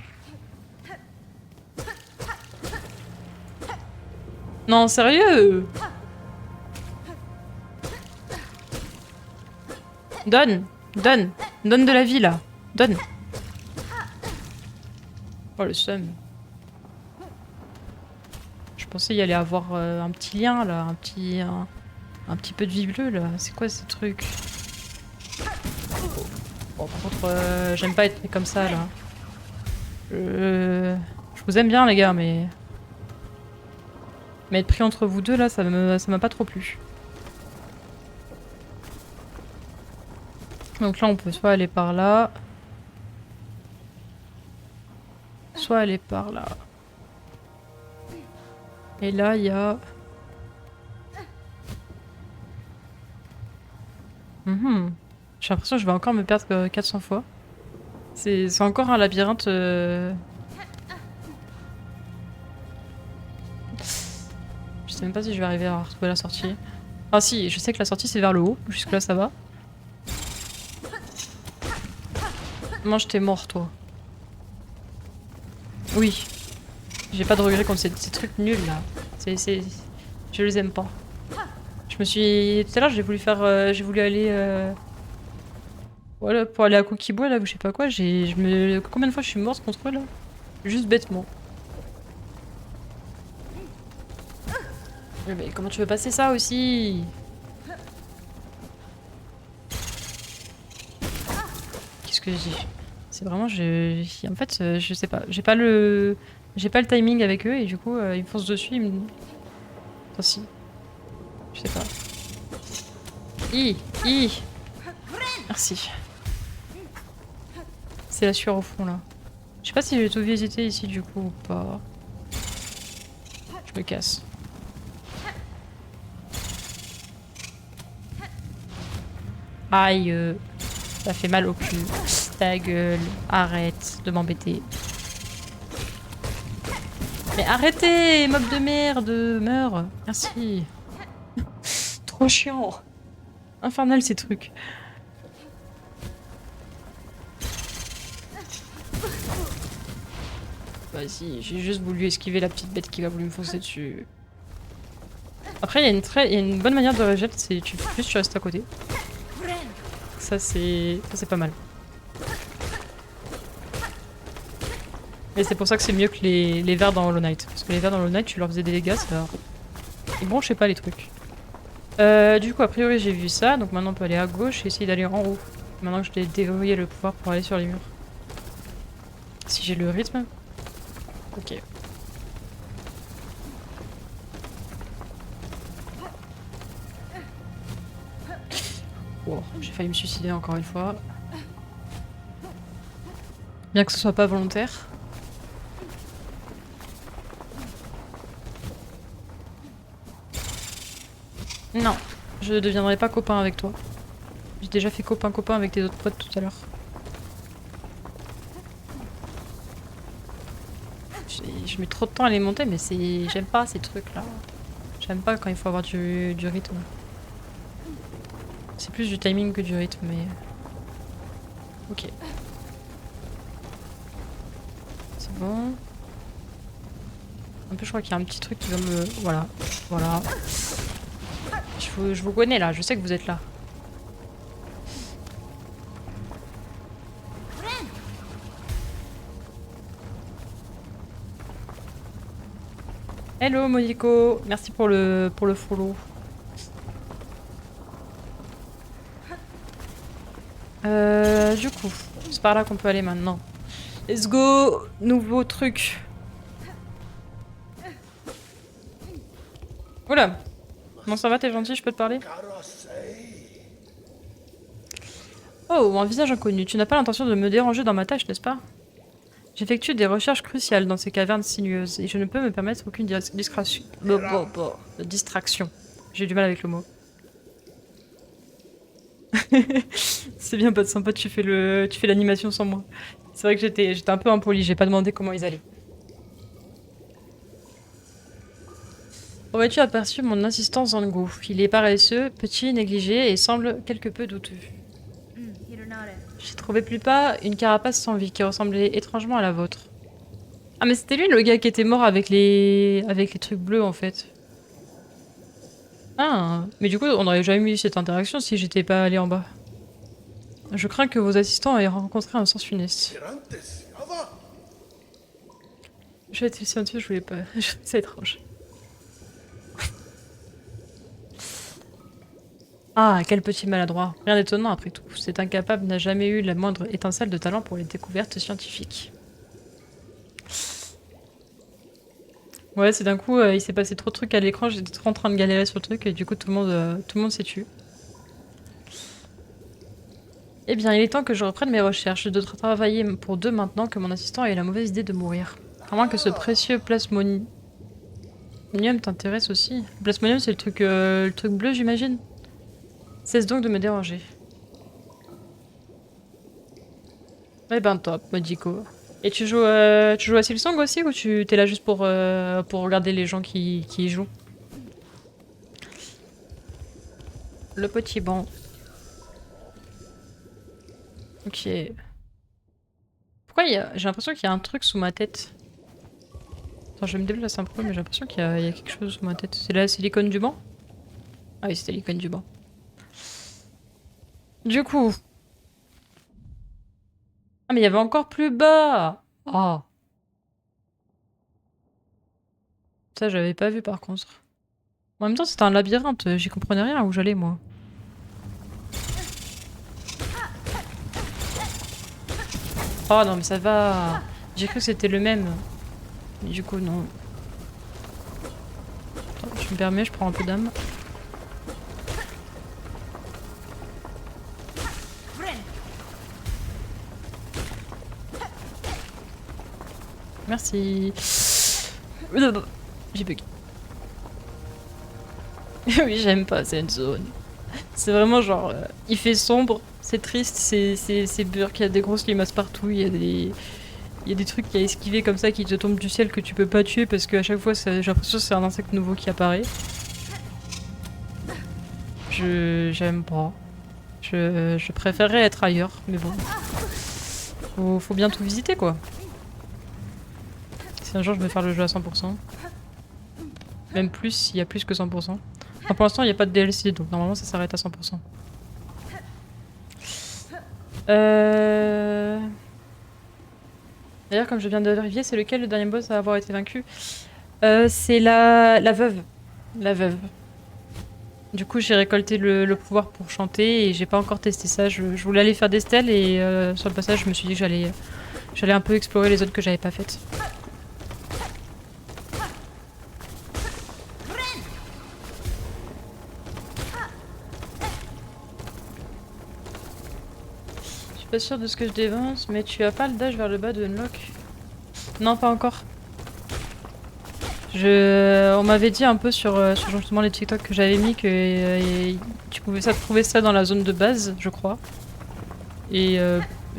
Non, sérieux? Donne de la vie là. Donne. Oh le seum. Je pensais y aller avoir un petit lien là, un petit peu de vie bleue là. C'est quoi ces trucs? Bon, par contre, j'aime pas être pris comme ça là. Je vous aime bien les gars, mais être pris entre vous deux là, ça m'a pas trop plu. Donc là, on peut soit aller par là, soit aller par là. Et là, il y a... J'ai l'impression que je vais encore me perdre 400 fois. C'est encore un labyrinthe... Je sais même pas si je vais arriver à retrouver la sortie. Ah si, je sais que la sortie c'est vers le haut. Jusque là, ça va. Mange tes morts, toi. Oui. J'ai pas de regrets contre ces trucs nuls là. Je les aime pas. Je me suis... Tout à l'heure j'ai voulu faire... j'ai voulu aller... Voilà, pour aller à Cookie-Bois là ou je sais pas quoi. Combien de fois je suis morte contre eux là? Juste bêtement. Mais comment tu veux passer ça aussi? Qu'est-ce que je dis? C'est vraiment... En fait, je sais pas. J'ai pas le timing avec eux et du coup, ils me foncent dessus, ils me... Enfin si. Je sais pas. Merci. C'est la sueur au fond là. Je sais pas si j'ai tout visité ici du coup ou pas. Je me casse. Aïe. Ça fait mal au cul. Ta gueule. Arrête de m'embêter. Mais arrêtez, mob de merde. Meurs. Merci. Trop chiant. Infernal ces trucs. Vas-y, j'ai juste voulu esquiver la petite bête qui va voulu me foncer dessus. Après, il y a une bonne manière de rejet, c'est juste tu restes à côté. Ça c'est pas mal. Et c'est pour ça que c'est mieux que les vers dans Hollow Knight. Parce que les vers dans Hollow Knight, tu leur faisais des dégâts, ça... Ils bronchaient pas les trucs. Du coup, a priori, j'ai vu ça. Donc maintenant, on peut aller à gauche et essayer d'aller en haut. Maintenant que je l'ai déverrouillé le pouvoir pour aller sur les murs. Si j'ai le rythme. Ok. Oh, j'ai failli me suicider encore une fois. Bien que ce soit pas volontaire. Non, je ne deviendrai pas copain avec toi. J'ai déjà fait copain-copain avec tes autres potes tout à l'heure. Je mets trop de temps à les monter, mais c'est... J'aime pas ces trucs-là. J'aime pas quand il faut avoir du rythme. C'est plus du timing que du rythme, mais... Ok. C'est bon. Un peu, je crois qu'il y a un petit truc qui va me... Voilà. Voilà. Je vous connais, là. Je sais que vous êtes là. Hello Modico, merci pour le follow. Du coup, c'est par là qu'on peut aller maintenant. Let's go, nouveau truc. Oula, bon ça va, t'es gentil, je peux te parler? Oh, un visage inconnu. Tu n'as pas l'intention de me déranger dans ma tâche, n'est-ce pas? J'effectue des recherches cruciales dans ces cavernes sinueuses et je ne peux me permettre aucune distraction. J'ai du mal avec le mot. C'est bien, pas de sympa, tu fais l'animation sans moi. C'est vrai que j'étais un peu impoli, j'ai pas demandé comment ils allaient. Aurais-tu aperçu mon assistant Zango? Il est paresseux, petit, négligé et semble quelque peu douteux. J'ai trouvé plus bas une carapace sans vie qui ressemblait étrangement à la vôtre. Ah mais c'était lui le gars qui était mort avec les trucs bleus en fait. Ah, mais du coup on n'aurait jamais eu cette interaction si j'étais pas allé en bas. Je crains que vos assistants aient rencontré un sens funeste. Je vais être silencieux, je voulais pas... C'est étrange. Ah, quel petit maladroit. Rien d'étonnant après tout. Cet incapable n'a jamais eu la moindre étincelle de talent pour les découvertes scientifiques. Ouais, c'est d'un coup, il s'est passé trop de trucs à l'écran, j'étais trop en train de galérer sur le truc et du coup tout le monde s'est tué. Eh bien, il est temps que je reprenne mes recherches. Je dois travailler pour deux maintenant que mon assistant a eu la mauvaise idée de mourir. À moins que ce précieux plasmonium t'intéresse aussi. Le plasmonium, c'est le truc bleu, j'imagine. Cesse donc de me déranger. Eh ben top, Modico. Et tu joues à Silksong aussi ou t'es là juste pour regarder les gens qui y jouent? Le petit banc. Ok. Pourquoi j'ai l'impression qu'il y a un truc sous ma tête. Attends, je vais me déplacer un peu, mais j'ai l'impression qu'il y a quelque chose sous ma tête. C'est l'icône du banc? Ah oui, c'était l'icône du banc. Du coup... Ah mais il y avait encore plus bas! Ah! Ça j'avais pas vu par contre. En même temps c'était un labyrinthe, j'y comprenais rien où j'allais moi. Oh non mais ça va! J'ai cru que c'était le même. Mais du coup non. Attends, je me permets, je prends un peu d'âme. Merci. J'ai bugué. Oui, j'aime pas cette zone. C'est vraiment genre... il fait sombre, c'est triste, c'est burk, il y a des grosses limaces partout, il y a des trucs à esquiver comme ça qui te tombent du ciel que tu peux pas tuer parce qu'à chaque fois, j'ai l'impression que c'est un insecte nouveau qui apparaît. J'aime pas. Je préférerais être ailleurs, mais bon. Faut bien tout visiter quoi. Si un jour je veux faire le jeu à 100%. Même plus, s'il y a plus que 100%. Enfin, pour l'instant, il n'y a pas de DLC, donc normalement ça s'arrête à 100%. D'ailleurs, comme je viens de vérifier, c'est lequel le dernier boss à avoir été vaincu? C'est la veuve. La veuve. Du coup, j'ai récolté le pouvoir pour chanter et j'ai pas encore testé ça. Je voulais aller faire des stèles et sur le passage, je me suis dit que j'allais un peu explorer les zones que j'avais pas faites. Je suis pas sûre de ce que je dévance, mais tu as pas le dash vers le bas de Unlock? Non, pas encore. On m'avait dit un peu sur justement les TikTok que j'avais mis que tu pouvais trouver ça dans la zone de base, je crois. Et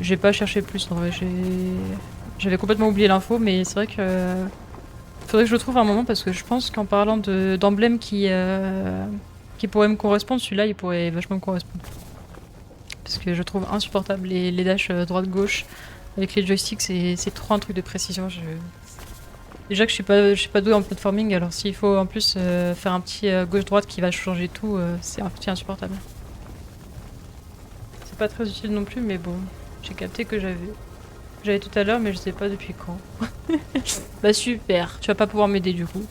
j'ai pas cherché plus en vrai. J'avais complètement oublié l'info, mais c'est vrai que faudrait que je le trouve à un moment parce que je pense qu'en parlant d'emblèmes qui pourraient me correspondre, celui-là il pourrait vachement me correspondre. Parce que je trouve insupportable les dashs droite-gauche avec les joysticks, c'est trop un truc de précision. Déjà que je suis pas douée en platforming, alors s'il faut en plus faire un petit gauche-droite qui va changer tout, c'est un petit insupportable. C'est pas très utile non plus, mais bon, j'ai capté que j'avais tout à l'heure, mais je sais pas depuis quand. Bah super, tu vas pas pouvoir m'aider du coup.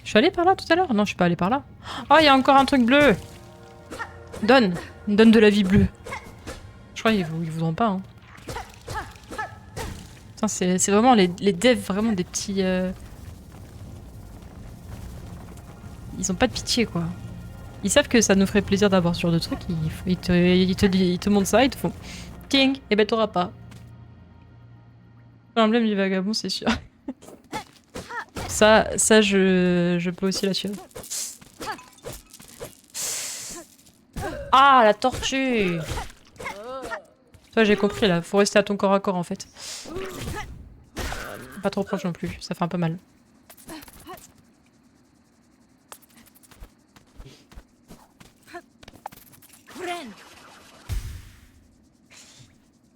Je suis allée par là tout à l'heure? Non, je suis pas allée par là. Oh, il y a encore un truc bleu! Donne de la vie bleue. Je crois qu'ils voudront pas, hein. Putain, c'est vraiment les devs, vraiment des petits... Ils ont pas de pitié, quoi. Ils savent que ça nous ferait plaisir d'avoir ce genre de truc, ils te montrent ça, ils te font... Ting! Et ben t'auras pas. L'emblème du vagabond, c'est sûr. ça je peux aussi l'assurer. Ah, la tortue! Toi, j'ai compris, là. Faut rester à ton corps à corps, en fait. Pas trop proche non plus, ça fait un peu mal.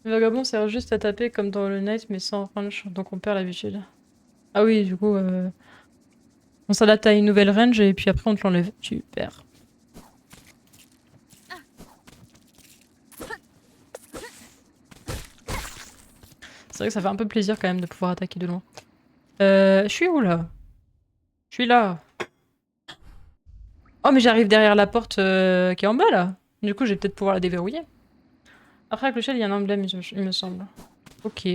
Le vagabond sert juste à taper comme dans le Night, mais sans range, donc on perd l'habitude. Ah oui, du coup, on s'adapte à une nouvelle range et puis après on te l'enlève. Super. C'est vrai que ça fait un peu plaisir quand même de pouvoir attaquer de loin. Je suis où là? Je suis là. Oh mais j'arrive derrière la porte qui est en bas là. Du coup je vais peut-être pouvoir la déverrouiller. Après la clochette il y a un emblème il me semble. Ok.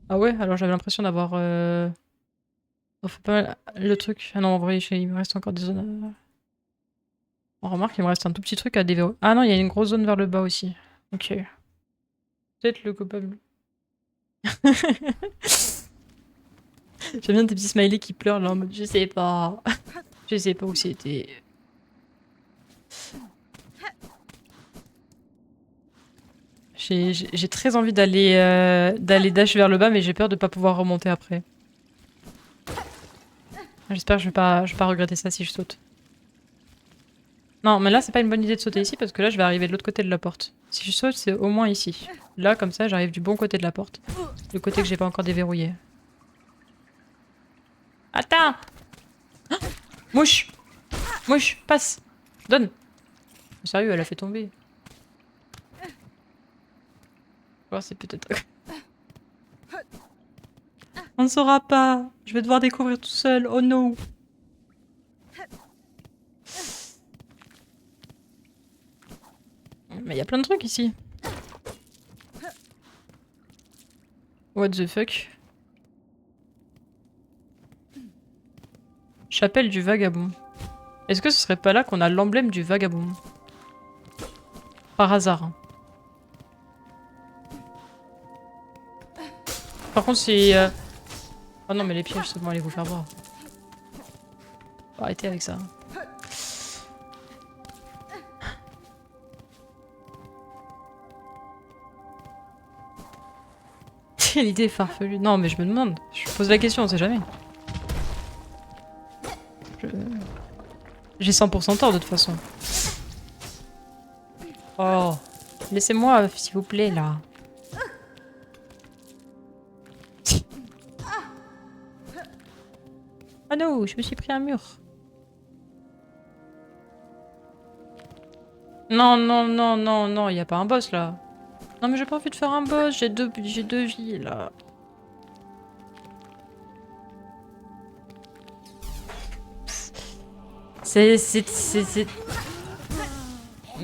Ah ouais, alors j'avais l'impression d'avoir... On fait pas mal le truc. Ah non en vrai il me reste encore des zones... On remarque qu'il me reste un tout petit truc à déverrouiller. Ah non il y a une grosse zone vers le bas aussi. Ok. Peut-être le coupable. J'aime bien tes petits smileys qui pleurent là en mode je sais pas. Je sais pas où c'était. J'ai très envie d'aller dash vers le bas, mais j'ai peur de pas pouvoir remonter après. J'espère que je vais pas regretter ça si je saute. Non, mais là c'est pas une bonne idée de sauter ici parce que là je vais arriver de l'autre côté de la porte. Si je saute, c'est au moins ici. Là, comme ça, j'arrive du bon côté de la porte. Le côté que j'ai pas encore déverrouillé. Attends! Ah, mouche! Mouche, passe! Donne! Sérieux, elle a fait tomber. Oh, c'est peut-être... On ne saura pas. Je vais devoir découvrir tout seul. Oh no. Mais il y a plein de trucs ici. What the fuck? Chapelle du vagabond. Est-ce que ce serait pas là qu'on a l'emblème du vagabond? Par hasard. Hein. Par contre, c'est... Oh non, mais les pièges, c'est bon, allez vous faire voir. Faut arrêter avec ça. L'idée farfelue. Non, mais je me demande. Je pose la question, on sait jamais. J'ai 100% tort de toute façon. Oh. Laissez-moi, s'il vous plaît, là. Ah non, je me suis pris un mur. Non, non, non, non, non, y a pas un boss là. Non mais j'ai pas envie de faire un boss, j'ai deux vies là. C'est...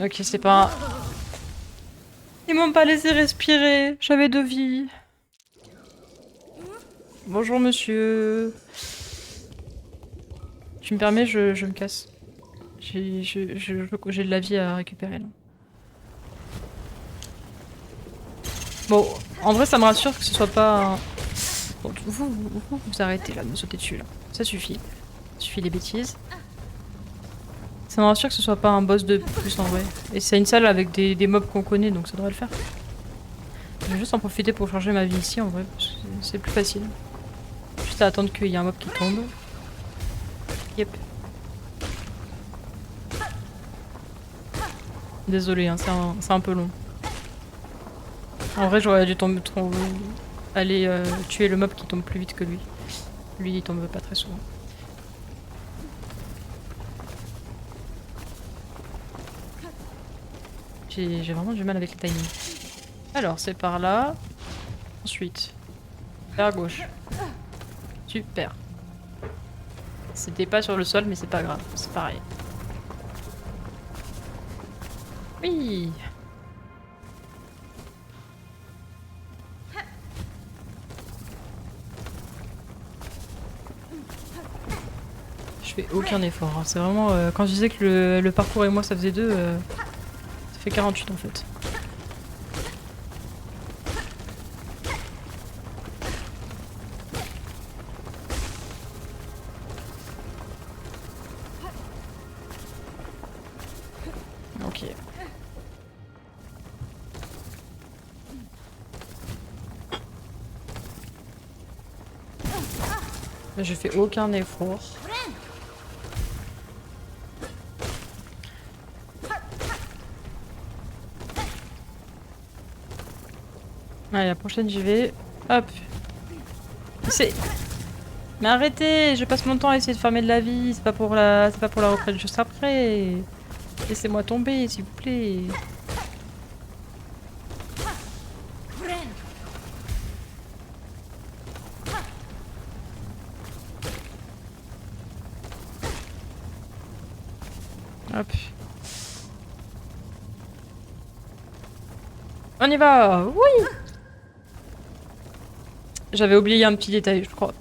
Ok, c'est pas... Ils m'ont pas laissé respirer, j'avais 2 vies. Bonjour monsieur. Tu me permets, je me casse. J'ai de la vie à récupérer là. Bon, En vrai, ça me rassure que ce soit pas... Bon, vous arrêtez là de me sauter dessus là. Ça suffit. Ça suffit les bêtises. Ça me rassure que ce soit pas un boss de plus en vrai. Et c'est une salle avec des mobs qu'on connaît donc ça devrait le faire. Je vais juste en profiter pour changer ma vie ici en vrai, parce que c'est plus facile. Juste à attendre qu'il y ait un mob qui tombe. Yep. Désolé, hein, c'est un peu long. En vrai, j'aurais dû aller tuer le mob qui tombe plus vite que lui. Lui, il tombe pas très souvent. J'ai vraiment du mal avec les timings. Alors, c'est par là. Ensuite, vers gauche. Super. C'était pas sur le sol, mais c'est pas grave. C'est pareil. Oui. Je fais aucun effort. Hein. C'est vraiment... quand je disais que le parcours et moi, ça faisait 2, ça fait 48 en fait. Ok. Je fais aucun effort. Allez, la prochaine j'y vais. Hop. C'est... Mais arrêtez, je passe mon temps à essayer de farmer de la vie, c'est pas pour la reprendre juste après. Laissez-moi tomber, s'il vous plaît. Hop. On y va. Oui. J'avais oublié un petit détail, je crois.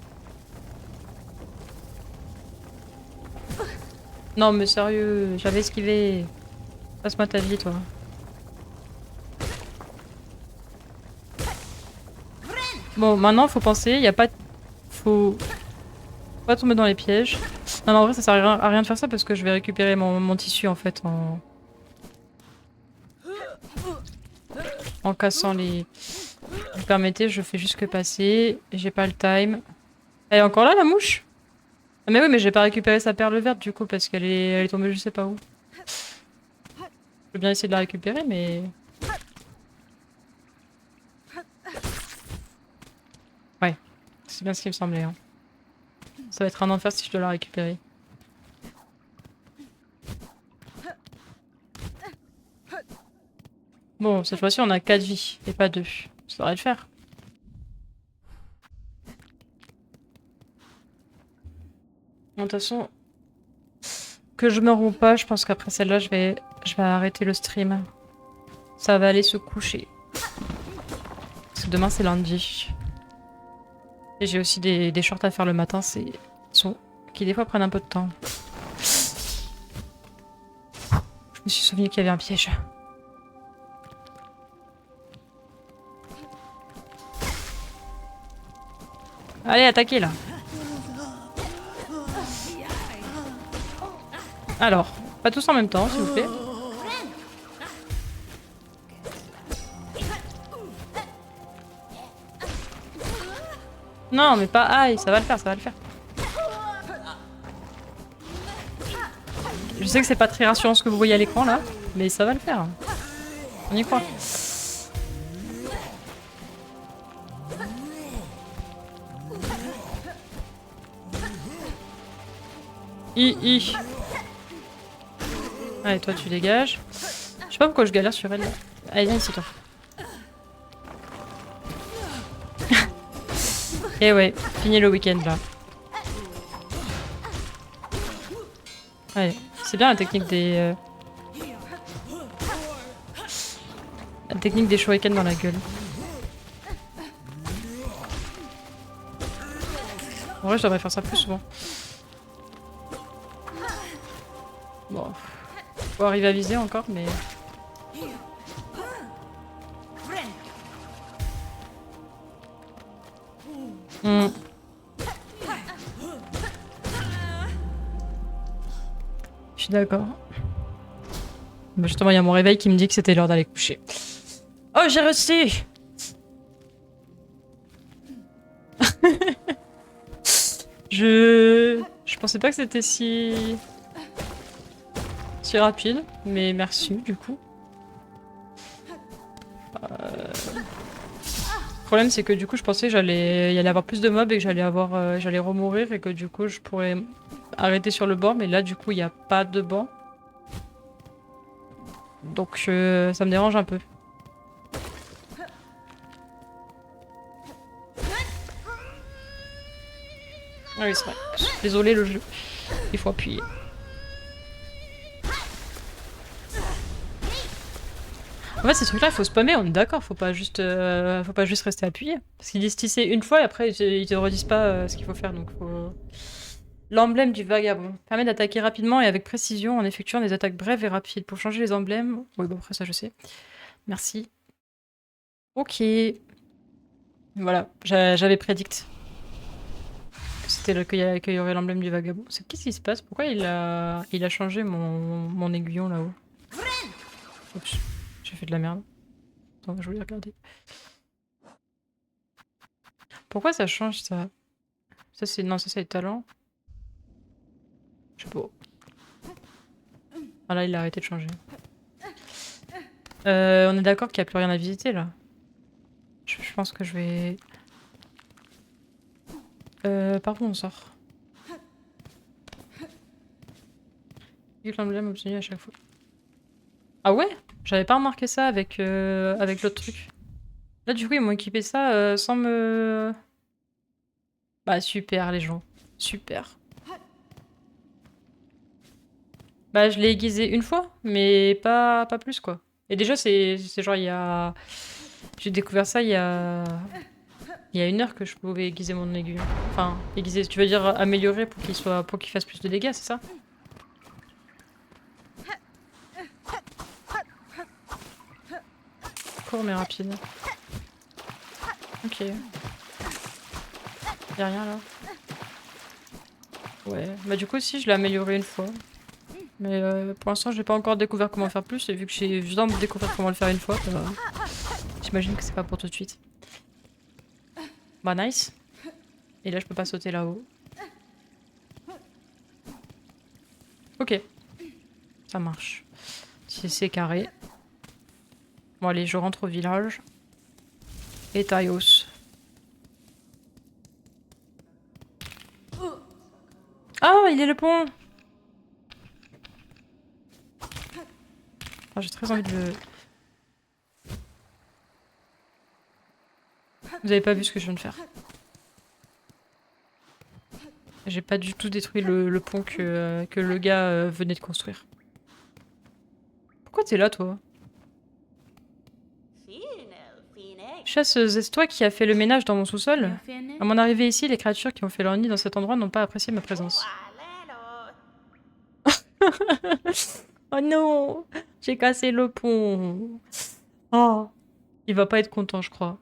Non mais sérieux, j'avais esquivé. Passe-moi ta vie, toi. Bon, maintenant, faut penser, y a pas... Faut pas tomber dans les pièges. Non mais en vrai, ça sert à rien de faire ça parce que je vais récupérer mon tissu, en fait, en cassant les... Vous permettez, je fais juste que passer. J'ai pas le time. Elle est encore là, la mouche? Ah mais oui, mais j'ai pas récupéré sa perle verte, du coup, parce elle est tombée je sais pas où. Je veux bien essayer de la récupérer, mais... Ouais, c'est bien ce qui me semblait. Hein. Ça va être un enfer si je dois la récupérer. Bon, cette fois-ci, on a 4 vies, et pas 2. Ça devrait le faire. Bon, de toute façon, que je me rompe pas, je pense qu'après celle-là, je vais arrêter le stream. Ça va aller se coucher. Parce que demain, c'est lundi. Et j'ai aussi des shorts à faire le matin, qui des fois prennent un peu de temps. Je me suis souvenu qu'il y avait un piège. Allez, attaquez là. Alors, pas tous en même temps, s'il vous plaît. Non, mais pas aïe, ça va le faire, ça va le faire. Je sais que c'est pas très rassurant ce que vous voyez à l'écran là, mais ça va le faire. On y croit. Allez, toi tu dégages. Je sais pas pourquoi je galère sur elle là. Allez, viens ici toi. Et ouais, fini le week-end là. Allez, c'est bien la technique des... La technique des shurikens dans la gueule. En vrai, je devrais faire ça plus souvent. Bon. Faut arriver à viser encore, mais... Hmm. Je suis d'accord. Bah justement, il y a mon réveil qui me dit que c'était l'heure d'aller coucher. Oh, j'ai réussi! Je pensais pas que c'était si rapide, mais merci du coup. Le problème c'est que du coup je pensais que y allait avoir plus de mobs et que j'allais remourir et que du coup je pourrais arrêter sur le banc, mais là du coup il n'y a pas de banc. Donc ça me dérange un peu. Ah oui c'est vrai. Désolé le jeu. Il faut appuyer. En fait, ces trucs-là, il faut spammer, on est d'accord, faut pas juste rester appuyé. Parce qu'ils disent tisser une fois et après, ils te redisent pas ce qu'il faut faire, donc faut... L'emblème du vagabond permet d'attaquer rapidement et avec précision en effectuant des attaques brèves et rapides. Pour changer les emblèmes... Oui, bon, après ça, je sais. Merci. Ok. Voilà, j'avais prédict. Qu'il y aurait l'emblème du vagabond. Qu'est-ce qui se passe? Pourquoi il a changé mon aiguillon là-haut? Oups, j'ai fait de la merde. Attends, je voulais regarder. Pourquoi ça change ça? Ça c'est... Non, ça c'est talent. Je sais pas. Ah là, il a arrêté de changer. On est d'accord qu'il n'y a plus rien à visiter là. Je pense que je vais... par où on sort? Vu l'emblème obtenu à chaque fois. Ah ouais? J'avais pas remarqué ça avec l'autre truc. Là du coup ils m'ont équipé ça sans me... Bah super les gens. Super. Bah je l'ai aiguisé une fois, mais pas plus quoi. Et déjà c'est genre il y a... J'ai découvert ça il y a 1 heure que je pouvais aiguiser mon aiguille. Enfin, aiguiser, tu veux dire améliorer pour qu'il fasse plus de dégâts, c'est ça? Court mais rapide. Ok. Y'a rien là. Ouais. Bah du coup si je l'ai amélioré une fois. Mais pour l'instant j'ai pas encore découvert comment faire plus et vu que j'ai juste de découvrir comment le faire une fois, bah, j'imagine que c'est pas pour tout de suite. Bah nice. Et là je peux pas sauter là-haut. Ok. Ça marche. Si c'est carré. Bon allez, je rentre au village. Et Taios. Ah, il est le pont! Ah, j'ai très envie de le... Vous avez pas vu ce que je viens de faire. J'ai pas du tout détruit le pont que le gars venait de construire. Pourquoi t'es là, toi? Chasseuse, est-ce toi qui as fait le ménage dans mon sous-sol? À mon arrivée ici, les créatures qui ont fait leur nid dans cet endroit n'ont pas apprécié ma présence. Oh non! J'ai cassé le pont! Oh! Il va pas être content, je crois.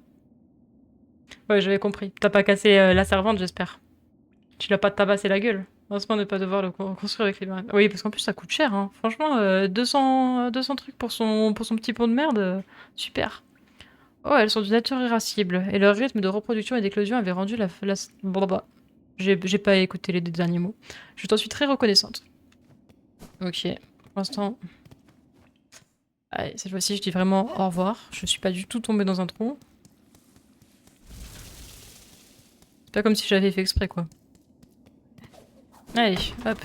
Ouais, j'avais compris. T'as pas cassé la servante, j'espère. Tu l'as pas tabassé la gueule. Heureusement de ne pas devoir le construire avec les mains. Oui, parce qu'en plus ça coûte cher, hein. Franchement, 200 trucs pour son petit pont de merde, super. Oh, elles sont de nature irascible, et leur rythme de reproduction et d'éclosion avait rendu la... Blablabla. J'ai pas écouté les derniers mots. Je t'en suis très reconnaissante. Ok, pour l'instant... Allez, cette fois-ci, je dis vraiment au revoir. Je suis pas du tout tombée dans un trou. C'est pas comme si j'avais fait exprès, quoi. Allez, hop.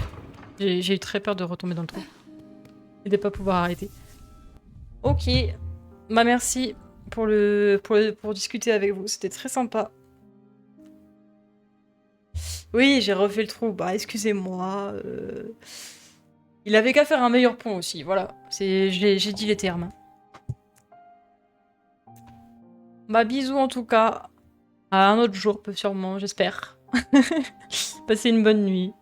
J'ai eu très peur de retomber dans le trou. Et de pas pouvoir arrêter. Ok. Bah merci pour discuter avec vous. C'était très sympa. Oui, j'ai refait le trou. Bah excusez-moi. Il avait qu'à faire un meilleur pont aussi. Voilà. J'ai dit les termes. Bah bisous en tout cas. À un autre jour, sûrement, j'espère. Passez une bonne nuit.